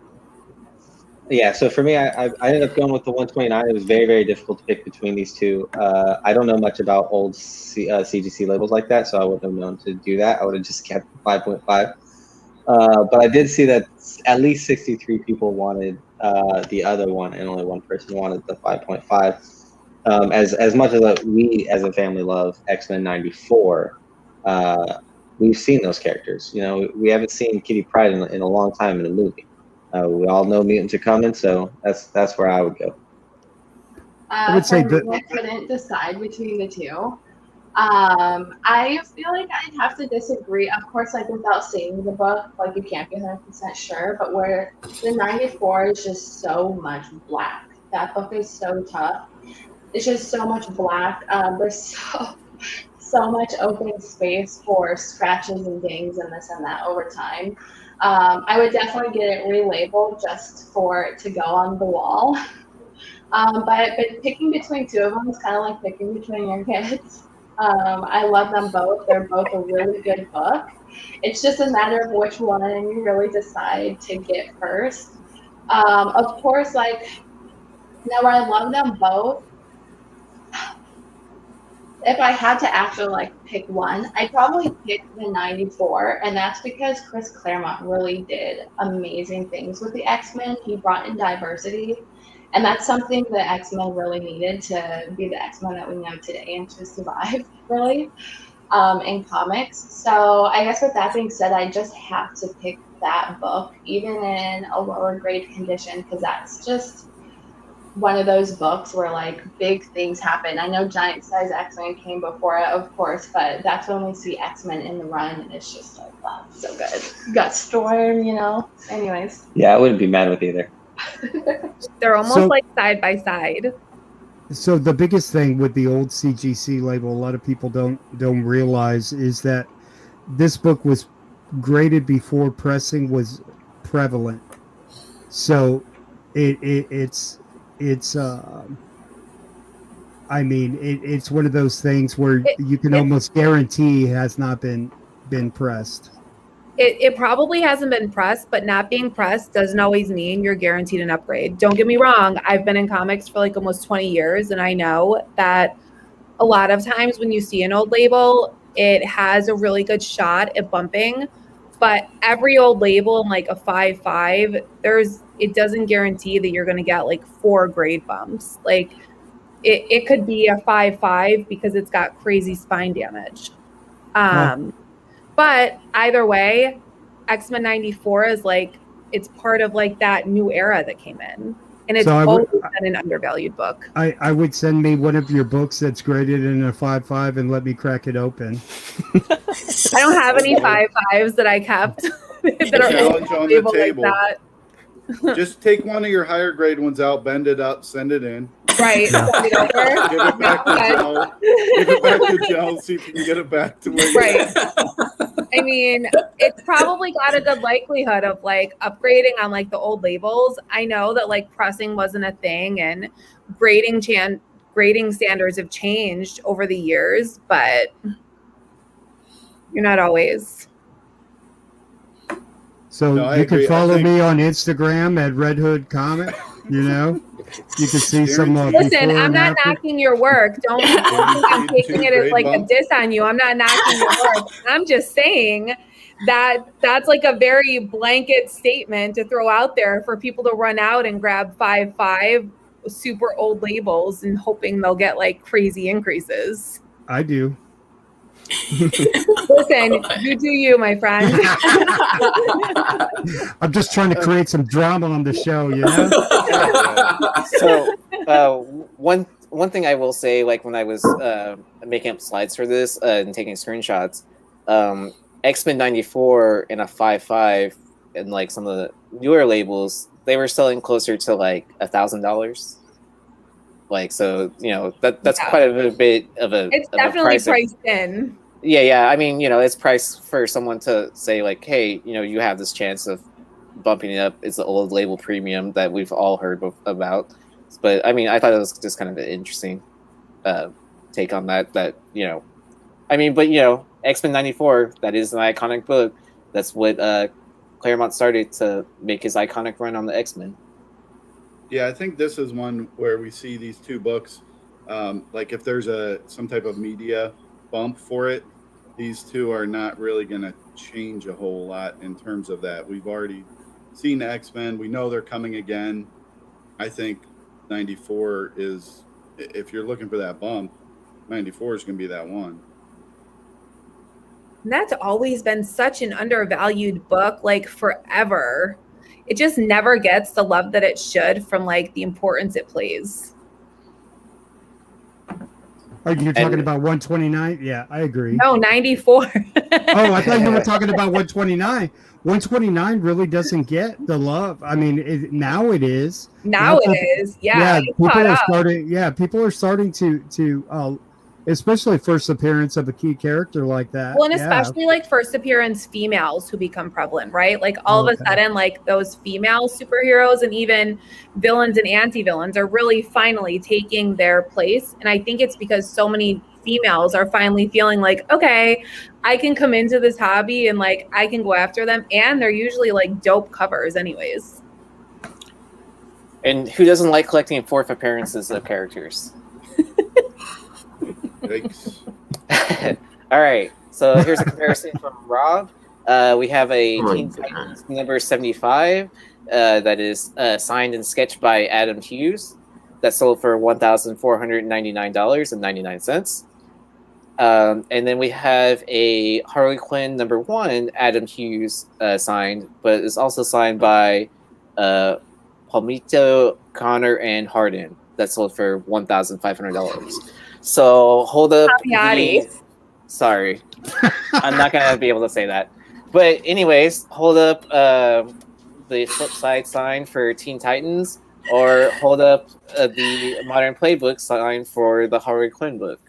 Yeah, so for me, I ended up going with the 129. It was very, very difficult to pick between these two. I don't know much about old CGC labels like that, so I wouldn't have known to do that. I would have just kept 5.5. But I did see that at least 63 people wanted the other one, and only one person wanted the 5.5. As much as we as a family love X-Men 94, we've seen those characters. You know, we haven't seen Kitty Pryde in a long time in a movie. We all know mutants are coming, so that's where I would go. I would say that I couldn't decide between the two. I feel like I'd have to disagree. Of course, like without seeing the book, like you can't be 100% sure. But where the 94 is just so much black. That book is so tough. It's just so much black. There's so much open space for scratches and dings and this and that over time. I would definitely get it relabeled just for it to go on the wall. But picking between two of them is kind of like picking between your kids. I love them both. They're both a really good book. It's just a matter of which one you really decide to get first. Of course, like, now I love them both. If I had to actually like pick one, I'd probably pick the 94, and that's because Chris Claremont really did amazing things with the X-Men. He brought in diversity, and that's something the X-Men really needed to be the X-Men that we know today and to survive, really, in comics. So I guess with that being said, I just have to pick that book, even in a lower grade condition, because that's just one of those books where like big things happen. I know Giant Size X-Men came before it, of course, but that's when we see X-Men in the run, and it's just like, wow, so good. You got Storm, you know. Anyways. Yeah, I wouldn't be mad with either. They're almost like side by side. So the biggest thing with the old CGC label, a lot of people don't realize, is that this book was graded before pressing was prevalent. So it's I mean, it's one of those things where you can almost guarantee has not been pressed. It probably hasn't been pressed, but not being pressed doesn't always mean you're guaranteed an upgrade. Don't get me wrong. I've been in comics for like almost 20 years, and I know that a lot of times when you see an old label, it has a really good shot at bumping, but every old label in like a 5.5, it doesn't guarantee that you're going to get like 4 grade bumps. Like it could be a 5.5 because it's got crazy spine damage. But either way, X-Men 94 is like, it's part of like that new era that came in. And it's always been an undervalued book. I would send me one of your books that's graded in a 5.5 and let me crack it open. I don't have any 5.5s that I kept. that are challenge on the table. Like that. Just take one of your higher grade ones out, bend it up, send it in. Right. Give it back to Joe. Give it back to Joe. See if you can get it back to where I mean, it's probably got a good likelihood of like upgrading on like the old labels. I know that like pressing wasn't a thing, and grading standards have changed over the years, but you're not always. So you can follow me on Instagram at Red Hood Comic. You know, you can see some. Listen, I'm not knocking your work. Don't think I'm taking it as like a diss on you. I'm not knocking your work. I'm just saying that that's like a very blanket statement to throw out there for people to run out and grab 5.5 super old labels and hoping they'll get like crazy increases. I do. Listen, you do you, my friend. I'm just trying to create some drama on the show, you know? So one thing I will say, like when I was making up slides for this and taking screenshots, X-Men 94 in a 5.5 and like some of the newer labels, they were selling closer to like $1,000. Like, so, you know, that's quite a bit of a. It's definitely priced in. Yeah. I mean, you know, it's priced for someone to say like, hey, you know, you have this chance of bumping it up. It's the old label premium that we've all heard about. But I mean, I thought it was just kind of an interesting take on that. That, you know, I mean, but you know, X-Men 94, that is an iconic book. That's what Claremont started to make his iconic run on the X-Men. Yeah, I think this is one where we see these two books. Like if there's some type of media bump for it, these two are not really going to change a whole lot in terms of that. We've already seen the X-Men. We know they're coming again. I think 94 is, if you're looking for that bump, 94 is going to be that one. And that's always been such an undervalued book, like forever. It just never gets the love that it should from like the importance it plays. Oh, you're talking about 129? Yeah, I agree. No, 94. I thought you were talking about 129. 129 really doesn't get the love. I mean, now it is. Now it is. Yeah. People are starting to especially first appearance of a key character like that. Well, and especially like first appearance females who become prevalent, right? Like all of a sudden, like those female superheroes and even villains and anti-villains are really finally taking their place. And I think it's because so many females are finally feeling like, okay, I can come into this hobby and like I can go after them, and they're usually like dope covers anyways. And who doesn't like collecting fourth appearances of characters? Yikes. All right. So here's a comparison from Rob. We have a Oh my Teen God. Titans number 75 that is signed and sketched by Adam Hughes. That sold for $1,499.99. And then we have a Harley Quinn number 1, Adam Hughes signed, but it's also signed by Palmito, Connor, and Harden. That sold for $1,500. So hold up. Yachty. Sorry, I'm not gonna be able to say that. But anyways, hold up the Flipside sign for Teen Titans, or hold up the Modern Playbook sign for the Harley Quinn book.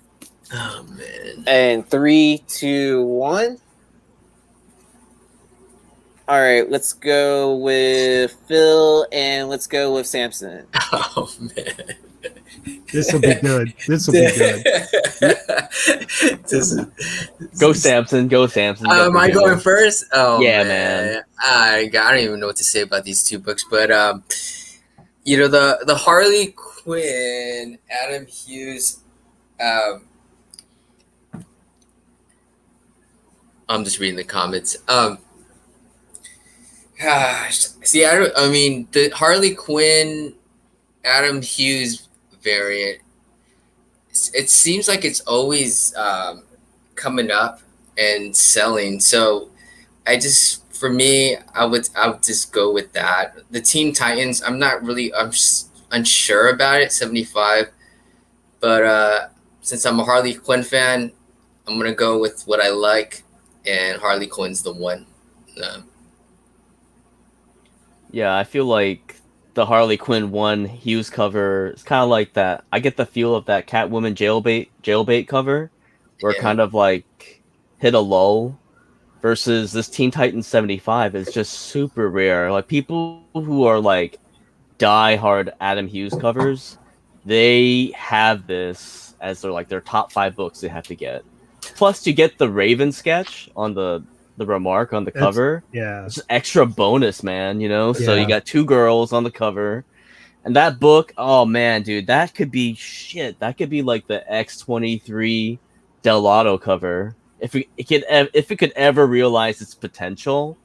Oh man. And 3, 2, 1. All right, let's go with Phil, and let's go with Samson. Oh man. This will be good. This will be good. Go Samson. Go Samson. Am I going first? Oh Yeah, man. I don't even know what to say about these two books, but you know, the Harley Quinn, Adam Hughes. I'm just reading the comments. Gosh, see, I mean, the Harley Quinn, Adam Hughes variant. It seems like it's always coming up and selling. So, for me, I would just go with that. The Teen Titans, I'm just unsure about it. 75, but since I'm a Harley Quinn fan, I'm gonna go with what I like, and Harley Quinn's the one. Yeah, I feel like the Harley Quinn 1 Hughes cover is kind of like that. I get the feel of that Catwoman jailbait cover, where it Yeah. kind of like hit a lull, versus this Teen Titans 75 is just super rare. Like people who are like die-hard Adam Hughes covers, they have this as their top 5 books they have to get. Plus, you get the Raven sketch on the remark on the cover. Yeah. It's extra bonus, man, you know? So Yeah. you got 2 girls on the cover. And that book, oh man, dude, that could be shit. That could be like the X-23 Delato cover. If it could ever realize its potential.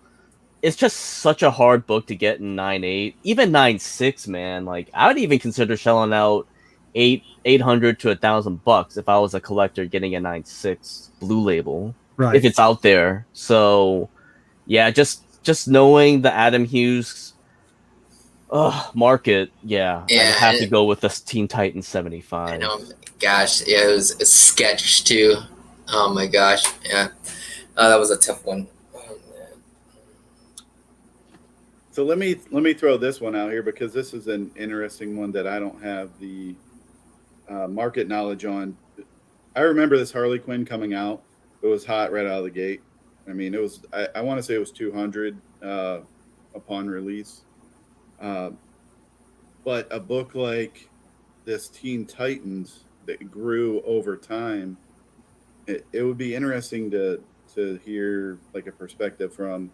It's just such a hard book to get in 9.8. Even 9.6, man. Like, I would even consider shelling out $800 to $1,000 if I was a collector getting a 9.6 blue label. Right. If it's out there. So yeah, just knowing the Adam Hughes market, yeah, I'd have to go with the Teen Titans 75. I know, gosh, yeah, it was a sketch too. Oh my gosh, yeah, that was a tough one. Oh, man. So let me throw this one out here, because this is an interesting one that I don't have the market knowledge on. I remember this Harley Quinn coming out. It was hot right out of the gate. I mean, it was. I want to say it was 200 upon release. But a book like this Teen Titans that grew over time, it would be interesting to hear like a perspective from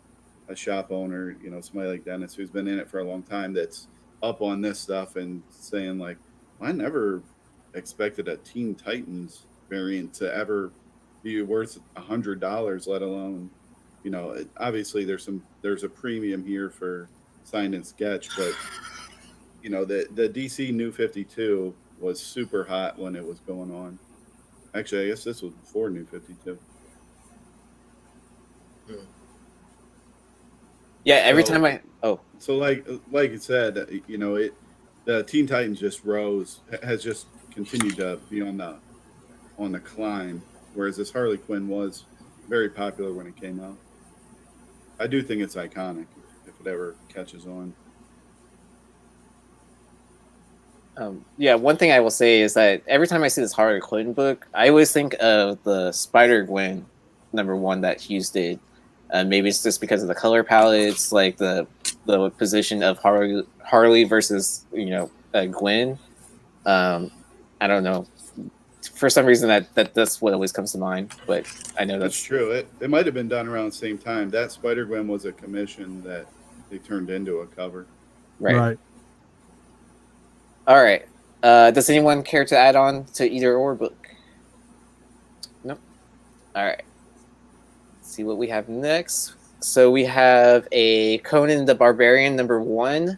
a shop owner, you know, somebody like Dennis who's been in it for a long time, that's up on this stuff and saying like, I never expected a Teen Titans variant to ever be worth $100, let alone, you know, obviously there's a premium here for signed and sketch, but you know, the DC New 52 was super hot when it was going on. Actually, I guess this was before New 52. Yeah, every time So like you said, you know, the Teen Titans has just continued to be on the climb, whereas this Harley Quinn was very popular when it came out. I do think it's iconic if it ever catches on. Yeah, one thing I will say is that every time I see this Harley Quinn book, I always think of the Spider-Gwen #1 that Hughes did. Maybe it's just because of the color palettes, like the position of Harley versus, you know, Gwen. I don't know. for some reason that's what always comes to mind. But I know That's true. It might have been done around the same time. That Spider-Gwen was a commission that they turned into a cover. right. All right. Does anyone care to add on to either or book? Nope. All right. Let's see what we have next. So we have a Conan the Barbarian #1,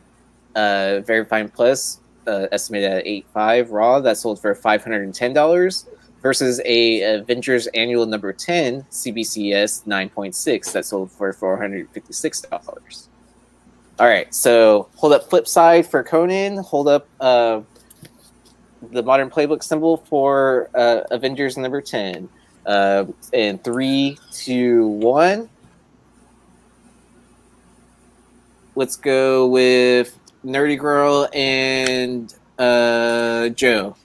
Very Fine Plus, estimated at 8.5 raw. That sold for $510 versus a Avengers Annual #10 CBCS 9.6 that sold for $456. All right, so hold up Flipside for Conan. Hold up the Modern Playbook symbol for Avengers #10. In 3, 2, 1. Let's go with Nerdy Girl and Joe.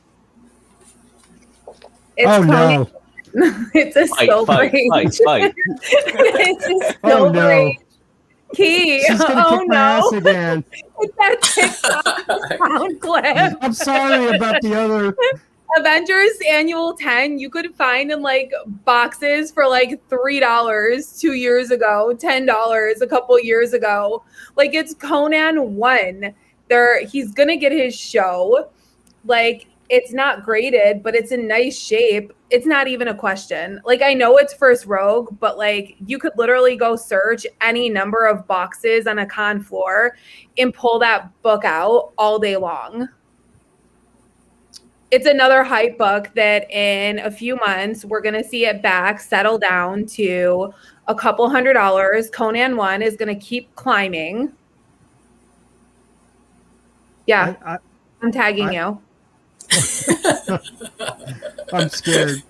It's Oh, Conan. no. It's a Fight, sobering. fight. It's a Oh, no. sobering key. She's going to Oh kick my ass no. again. It's that TikTok sound clip. I'm sorry about the other. Avengers Annual 10, you could find in like boxes for like $3 2 years ago, $10 a couple years ago. Like it's Conan 1. He's gonna get his show. Like it's not graded, but it's in nice shape. It's not even a question. Like I know it's First Rogue, but like you could literally go search any number of boxes on a con floor and pull that book out all day long. It's another hype book that in a few months, we're going to see it back, settle down to a couple $100. Conan 1 is going to keep climbing. Yeah, I'm tagging you. I'm scared.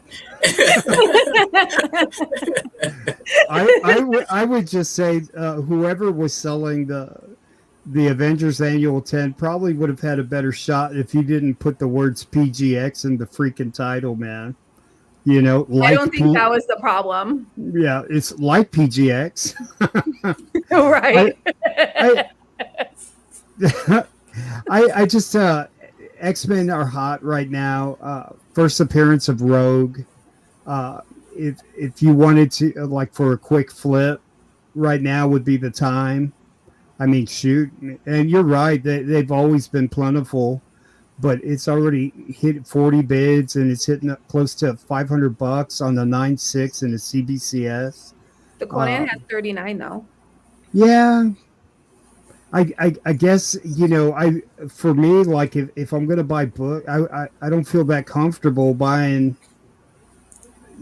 I would just say whoever was selling the Avengers Annual 10 probably would have had a better shot if you didn't put the words PGX in the freaking title, man. You know, like I don't think that was the problem. Yeah, it's like PGX. Right. I just X-Men are hot right now. First appearance of Rogue. If you wanted to like for a quick flip, right now would be the time. I mean, shoot, and you're right. They've always been plentiful, but it's already hit 40 bids, and it's hitting up close to $500 on the 9.6 and the CBCS. The Conan has 39 though. Yeah, I guess for me, like if I'm gonna buy book, I don't feel that comfortable buying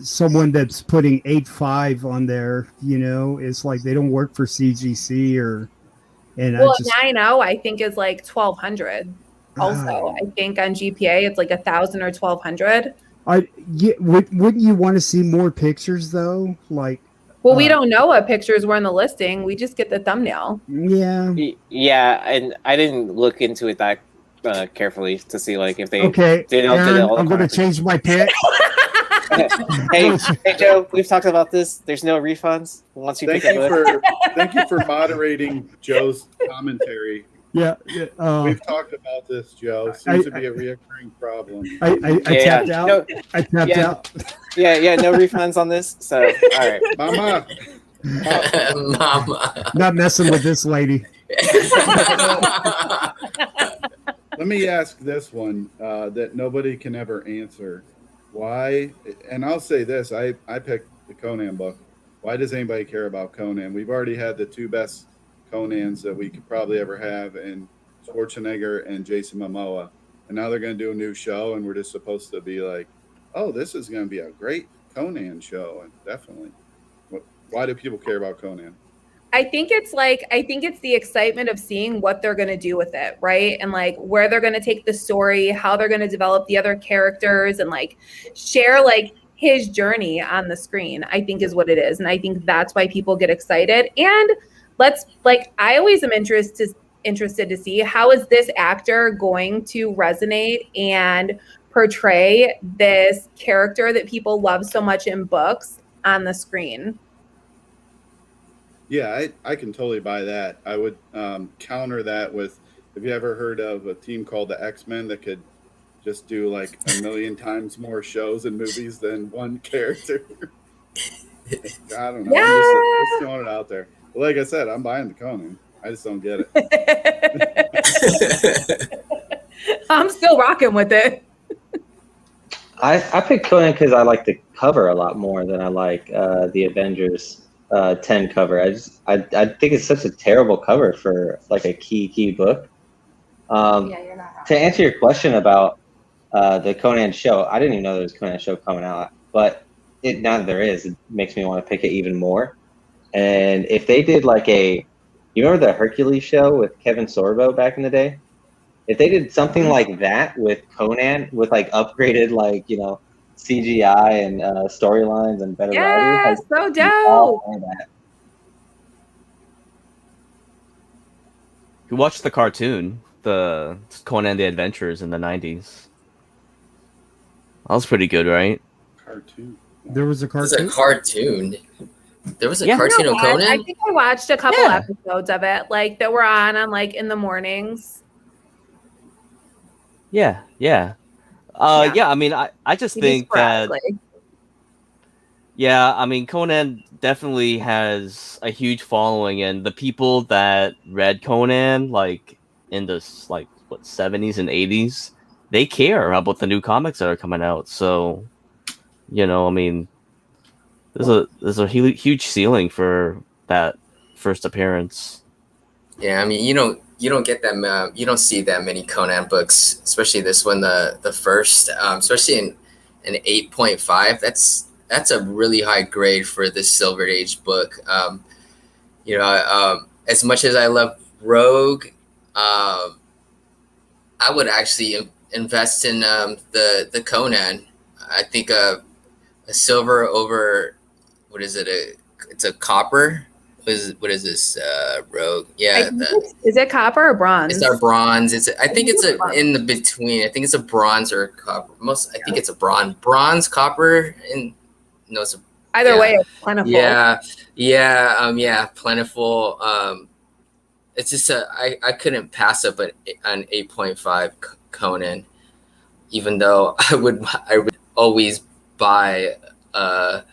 someone that's putting 8.5 on there. It's like they don't work for CGC or. And well, 9.0 I think is like 1,200. Also, I think on GPA it's like 1,000 or 1,200. Wouldn't you want to see more pictures though? Like, well, we don't know what pictures were in the listing. We just get the thumbnail. Yeah. Yeah, and I didn't look into it that carefully to see like if they. Okay, Aaron, I'm going to change my pick. hey, Joe, we've talked about this. There's no refunds once you pick a book. Thank you for moderating Joe's commentary. Yeah, we've talked about this, Joe. Seems to be a reoccurring problem. I tapped out. No, I tapped out. Yeah, no refunds on this. So, all right, Mama. Not messing with this lady. Let me ask this one that nobody can ever answer. Why? And I'll say this: I picked the Conan book. Why does anybody care about Conan? We've already had the two best Conans that we could probably ever have, in Schwarzenegger and Jason Momoa. And now they're going to do a new show, and we're just supposed to be like, "Oh, this is going to be a great Conan show." And definitely, why do people care about Conan? I think it's the excitement of seeing what they're going to do with it, right? And like where they're going to take the story, how they're going to develop the other characters, and like share like his journey on the screen, I think is what it is. And I think that's why people get excited. And I always am interested to see how is this actor going to resonate and portray this character that people love so much in books on the screen. Yeah, I can totally buy that. I would counter that with, have you ever heard of a team called the X-Men that could just do like a million times more shows and movies than one character. I don't know. Yeah. I'm just throwing it out there. But like I said, I'm buying the Conan. I just don't get it. I'm still rocking with it. I picked Conan because I like the cover a lot more than I like the Avengers 10 cover. I think it's such a terrible cover for like a key book. Yeah, you're not wrong. To answer your question about the Conan show, I didn't even know there was a Conan show coming out, but now that there is, it makes me want to pick it even more. And if they did like you remember the Hercules show with Kevin Sorbo back in the day? If they did something like that with Conan, with like upgraded like CGI and storylines and better writers, so dope. You watched the cartoon, the Conan the Adventures in the 90s. That was pretty good, right? Cartoon. There was a There's cartoon. a cartoon. There was a Yeah. cartoon of Conan. I think I watched a couple Yeah. episodes of it, like that were on like in the mornings. Yeah. Yeah. I mean, I just Maybe think that sporadically. yeah, I mean, Conan definitely has a huge following, and the people that read Conan, like in the 70s and 80s, they care about the new comics that are coming out. So, I mean, there's a huge ceiling for that first appearance. Yeah, I mean, you don't get them. You don't see that many Conan books, especially this one, the first, especially in an 8.5. That's a really high grade for this Silver Age book. As much as I love Rogue, I would actually invest in the Conan. I think a silver over, what is it? It's a copper. What is this? Rogue? Yeah. Is it copper or bronze? It's our bronze. I think it's in the between. I think it's a bronze or a copper. I think it's a bronze, copper, and no, it's Either way, it's plentiful. Yeah, plentiful. It's just I couldn't pass up an 8.5 Conan, even though I would always buy an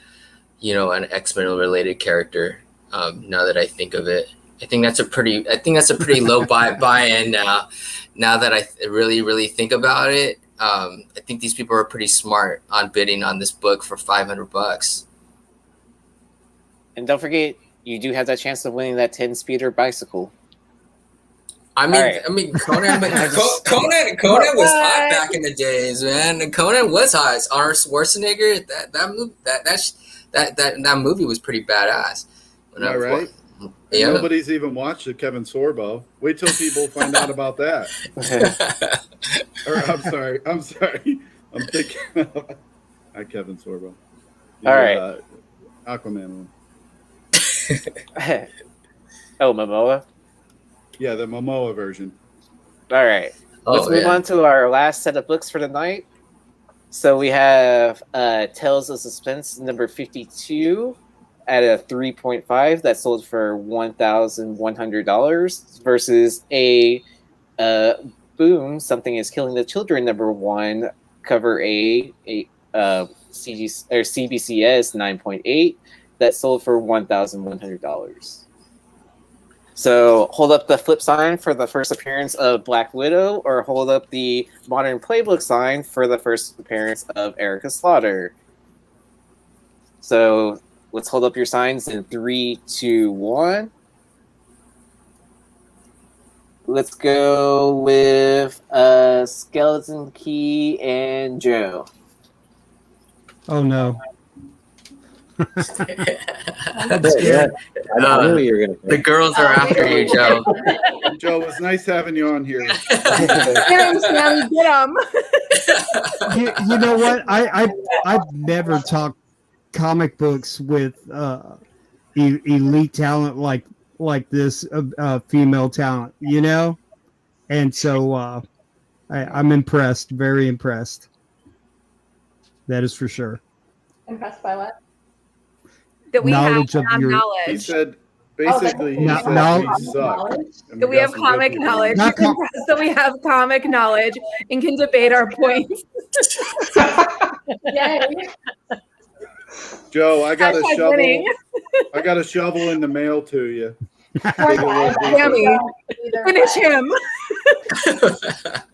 X-Men related character. Now that I think of it, I think that's a pretty low buy-in now. Now that I really think about it, I think these people are pretty smart on bidding on this book for $500. And don't forget, you do have that chance of winning that 10-speeder bicycle. I mean, Conan was hot back in the days, man. Conan was hot. Arnold Schwarzenegger. That movie was pretty badass. Am I right? Yeah. Nobody's even watched the Kevin Sorbo. Wait till people find out about that. I'm sorry. I'm thinking Kevin Sorbo. All right. Aquaman one. Oh, Momoa? Yeah, the Momoa version. All right. Let's move on to our last set of books for the night. So we have Tales of Suspense number 52 at a 3.5 that sold for $1,100 versus a Boom, Something is Killing the Children number 1 cover A CBCS 9.8 that sold for $1,100. So hold up the flip sign for the first appearance of Black Widow, or hold up the Modern Playbook sign for the first appearance of Erica Slaughter. So let's hold up your signs in 3, 2, 1. Let's go with Skeleton Key and Joe. Oh no. I knew what you were gonna say. The girls are after you, Joe. Joe, it's nice having you on here. Get him, Sammy, get him. You know what? I've never talked comic books with elite talent like this female talent, and so I'm impressed, very impressed. That is for sure. Impressed by what? That we Knowledge have of your- knowledge. He said Basically, he No, said no. we suck. and We have got some good comic people. knowledge. Not You're impressed that we have comic knowledge and can debate our points. Yay. Joe, I got a Hashtag shovel. winning. I got a shovel in the mail to you. Poor Dig a guy, little but deeper. Yummy. either Finish way. him.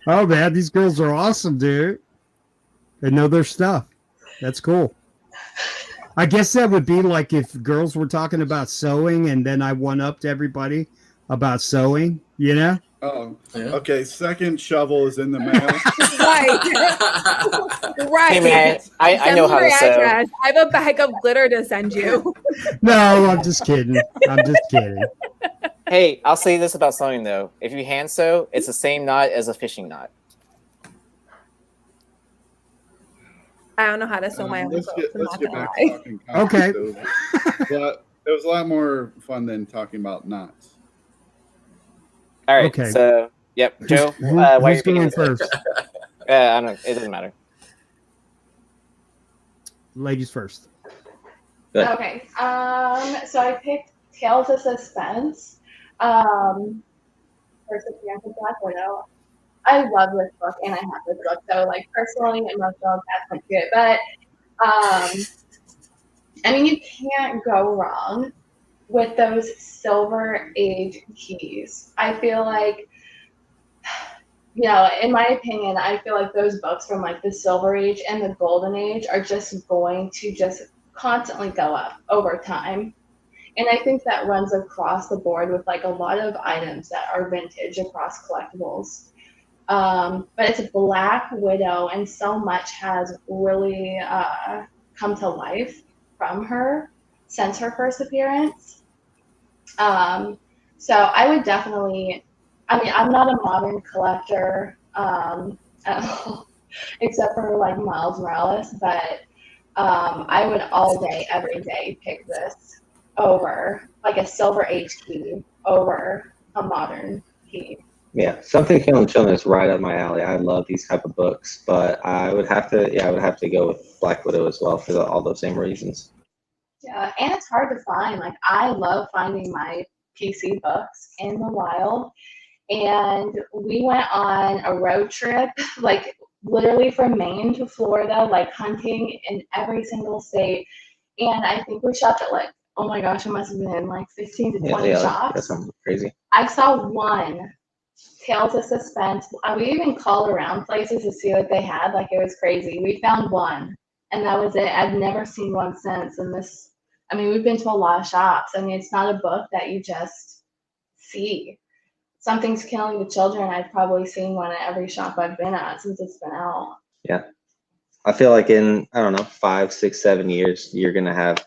Oh man, these girls are awesome, dude. They know their stuff. That's cool. I guess that would be like if girls were talking about sewing and then I one upped everybody about sewing, you know? Oh, Yeah. okay. Second shovel is in the mail. Right. Right. Hey man, I Send know me how your to sew. address. I have a bag of glitter to send you. No, I'm just kidding. I'm just kidding. Hey, I'll say this about sewing though. If you hand sew, it's the same knot as a fishing knot. I don't know how to sew my own Let's clothes. get, I'm let's not get gonna back to lie. talking comics. Okay. It was a lot more fun than talking about knots. All right. Okay. So, yep, Joe. Who- why are you who's picking going this up? first? I don't. It doesn't matter. Ladies first. Good. Okay. So I picked Tales of Suspense. First appearance of Black Widow. I love this book and I have this book, so like personally and emotional, that's like good. But I mean, you can't go wrong with those Silver Age keys. I feel like, you know, in my opinion, I feel like those books from like the Silver Age and the Golden Age are just going to just constantly go up over time. And I think that runs across the board with like a lot of items that are vintage across collectibles. But it's Black Widow, and so much has really come to life from her since her first appearance. So I would definitely, I mean, I'm not a modern collector at all, except for like Miles Morales, but I would all day, every day pick this over like a Silver Age key over a modern key. Yeah, Something Killing Children is right up my alley. I love these type of books, but I would have to go with Black Widow as well for all those same reasons. Yeah, and it's hard to find. Like, I love finding my PC books in the wild. And we went on a road trip, like literally from Maine to Florida, like hunting in every single state. And I think we shopped at like, oh my gosh, it must have been like 15 to 20 That's shops. something crazy. I saw one Tales of Suspense. We even called around places to see what they had. Like, it was crazy. We found one, and that was it. I've never seen one since. And this, I mean, we've been to a lot of shops. I mean, it's not a book that you just see. Something's Killing the Children. I've probably seen one at every shop I've been at since it's been out. Yeah, I feel like in, I don't know, 5, 6, 7 years, you're gonna have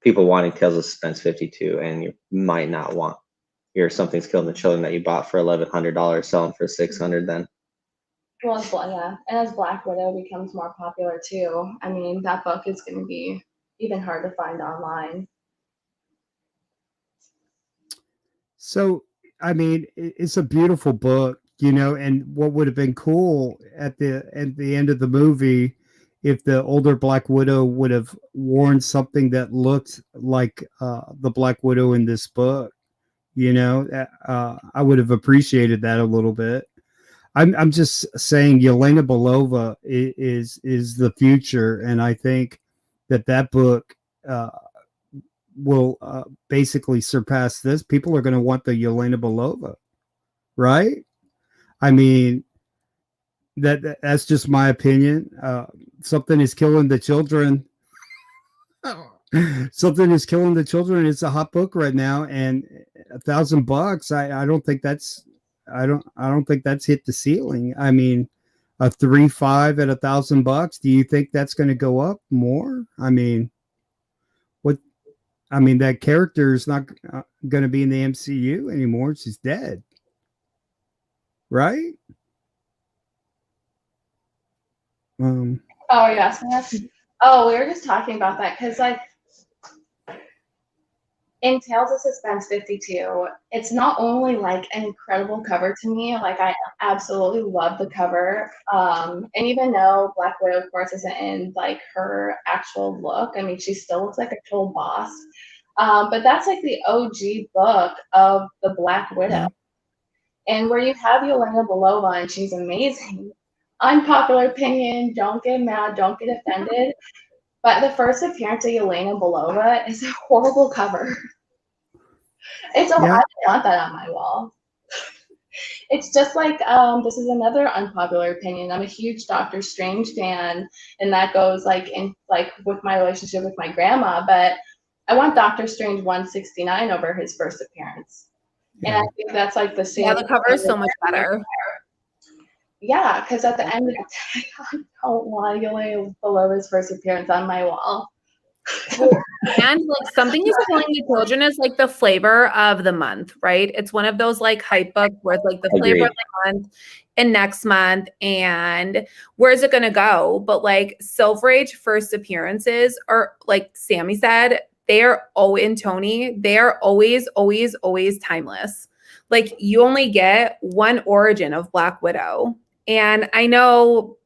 people wanting Tales of Suspense 52, and you might not want your Something's Killing the Children that you bought for $1,100 selling for $600 then. Well, yeah, and as Black Widow becomes more popular too, I mean, that book is going to be even hard to find online. So, I mean, it's a beautiful book, you know, and what would have been cool at the end of the movie if the older Black Widow would have worn something that looked like the Black Widow in this book, you know, I would have appreciated that a little bit. I'm just saying Yelena Belova is the future, and I think that book will basically surpass this. People are going to want the Yelena Belova, right? I mean, that's just my opinion. Something is killing the children. Something is killing the children. It's a hot book right now, and $1,000. I don't think that's. I don't think that's hit the ceiling. I mean, a 3.5 at $1,000. Do you think that's going to go up more? I mean, what? I mean, that character is not going to be in the MCU anymore. She's dead, right? Oh, yes. Oh, we were just talking about that because, like, in Tales of Suspense 52, it's not only like an incredible cover to me, like I absolutely love the cover. And even though Black Widow, of course, isn't in like her actual look, I mean, she still looks like a total boss. But that's like the OG book of the Black Widow. And where you have Yelena Belova, and she's amazing. Unpopular opinion, don't get mad, don't get offended. But the first appearance of Yelena Belova is a horrible cover. It's I don't want that on my wall. It's just like this is another unpopular opinion. I'm a huge Doctor Strange fan, and that goes like in like with my relationship with my grandma. But I want Doctor Strange 169 over his first appearance, and I think that's like the same. Yeah, the cover is so much better. Yeah, because at the end of the day, I don't want Yelena Belova's first appearance on my wall. And like Something is Killing the Children is like the flavor of the month, right? It's one of those like hype books where it's like the flavor of the month and next month, and where's it gonna go? But like Silver Age first appearances are, like Sammy said, they are and Tony, they are always, always, always timeless. Like you only get one origin of Black Widow. And I know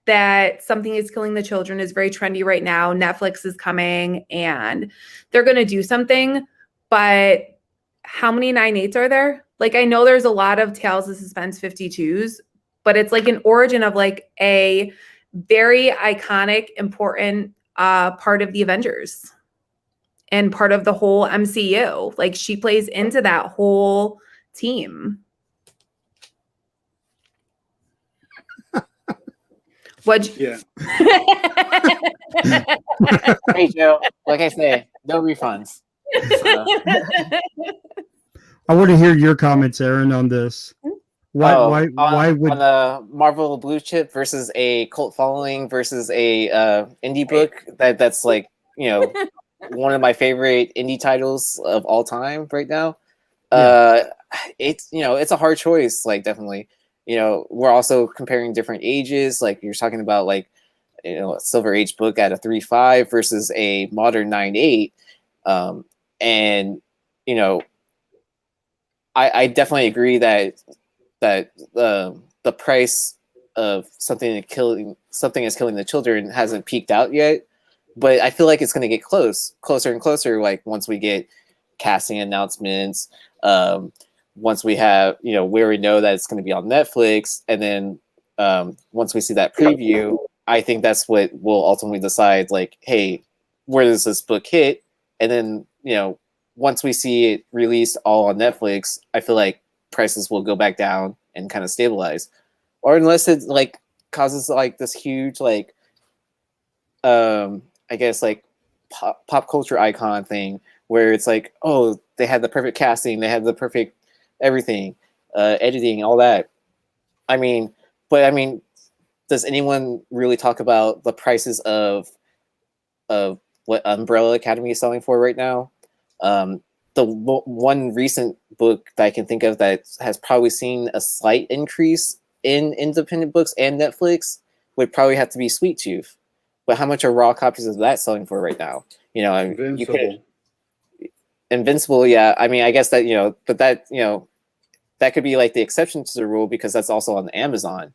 that Something is Killing the Children is very trendy right now. Netflix is coming and they're going to do something, but how many 9/8s are there? Like, I know there's a lot of Tales of Suspense 52s, but it's like an origin of like a very iconic, important part of the Avengers and part of the whole MCU. Like she plays into that whole team. Yeah. Hey, Joe. Like I say, no refunds. So. I want to hear your comments, Aaron, on this. Why would on the Marvel Blue Chip versus a cult following versus a indie book that's like, you know, one of my favorite indie titles of all time right now. It's, you know, it's a hard choice, like definitely. You know, we're also comparing different ages. Like you're talking about, like, you know, a Silver Age book at a 3.5 versus a modern 9.8, and you know, I definitely agree that the price of Something is Killing the Children hasn't peaked out yet, but I feel like it's going to get closer and closer. Like once we get casting announcements. Once we have, you know, we already know that it's going to be on Netflix, and then once we see that preview, I think that's what will ultimately decide, like, hey, where does this book hit? And then, you know, once we see it released all on Netflix, I feel like prices will go back down and kind of stabilize, or unless it like causes like this huge like, I guess like pop culture icon thing where it's like, oh, they had the perfect casting, they had the perfect everything, editing, all that. I mean, does anyone really talk about the prices of what Umbrella Academy is selling for right now? The one recent book that I can think of that has probably seen a slight increase in independent books and Netflix would probably have to be Sweet Tooth. But how much are raw copies of that selling for right now? You know, Invincible, yeah. I mean, I guess that, you know, but that, you know, that could be like the exception to the rule because that's also on Amazon.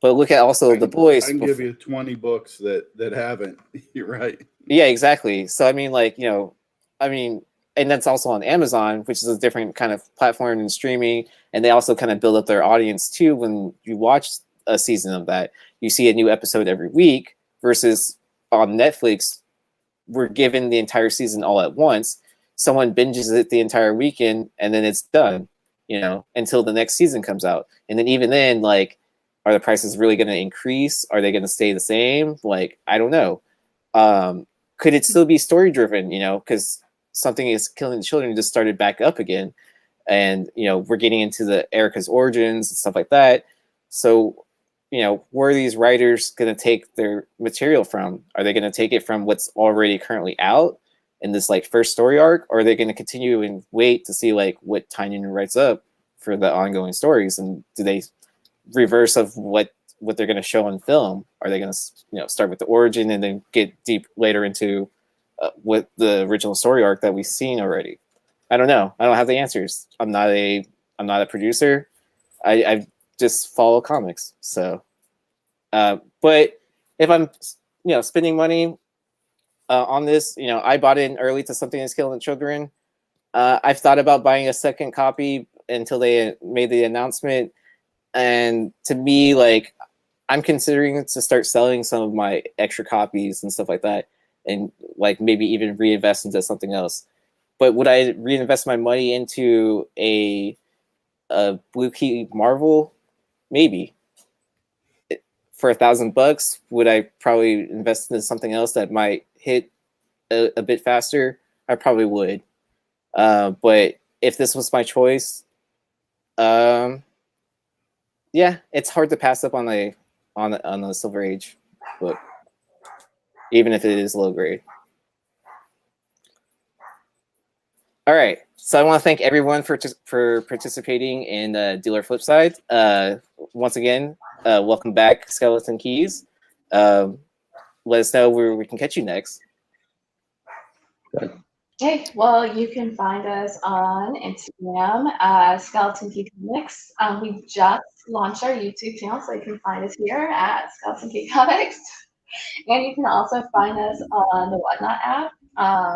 But look at also The Boys. I can give you 20 books that haven't. You're right. Yeah, exactly. So I mean, like, you know, I mean, and that's also on Amazon, which is a different kind of platform and streaming, and they also kind of build up their audience too. When you watch a season of that, you see a new episode every week versus on Netflix, we're given the entire season all at once. Someone binges it the entire weekend and then it's done, you know, until the next season comes out. And then even then, like, are the prices really going to increase? Are they going to stay the same? Like, I don't know. Could it still be story driven, you know, because Something is Killing the Children just started back up again. And, you know, we're getting into the Erica's origins and stuff like that. So, you know, where are these writers going to take their material from? Are they going to take it from what's already currently out in this like first story arc, or are they going to continue and wait to see like what Tynion writes up for the ongoing stories? And do they reverse of what they're going to show on film? Are they going to, you know, start with the origin and then get deep later into what the original story arc that we've seen already? I don't know. I don't have the answers. I'm not a producer. I just follow comics. So, but if I'm, you know, spending money, on this. You know, I bought in early to Something Is Killing Children. I've thought about buying a second copy until they made the announcement. And to me, like, I'm considering to start selling some of my extra copies and stuff like that, and like maybe even reinvest into something else. But would I reinvest my money into a Blue Key Marvel? Maybe. For $1,000, would I probably invest into something else that might hit a bit faster? I probably would. But if this was my choice, yeah, it's hard to pass up on the Silver Age book, even if it is low grade. All right, so I want to thank everyone for participating in Dealer Flipside. Once again, welcome back, Skeleton Keys. Let us know where we can catch you next. Okay, well, you can find us on Instagram, Skeleton Key Comics. We just launched our YouTube channel, so you can find us here at Skeleton Key Comics. And you can also find us on the Whatnot app.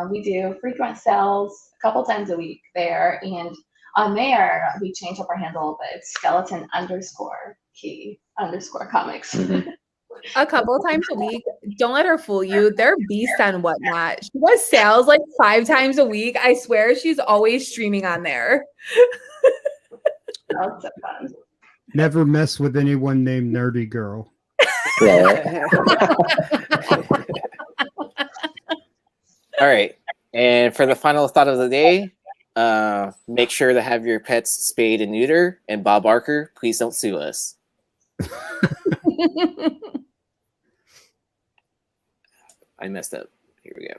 We do frequent sales a couple times a week there, and on there we change up our handle a little bit. It's skeleton_key_comics. A couple of times a week. Don't let her fool you. They're beasts on Whatnot. She does sales like 5 times a week. I swear she's always streaming on there. Oh, it's so fun. Never mess with anyone named Nerdy Girl. All right, and for the final thought of the day, make sure to have your pets spayed and neuter. And Bob Barker, please don't sue us. I messed up. Here we go.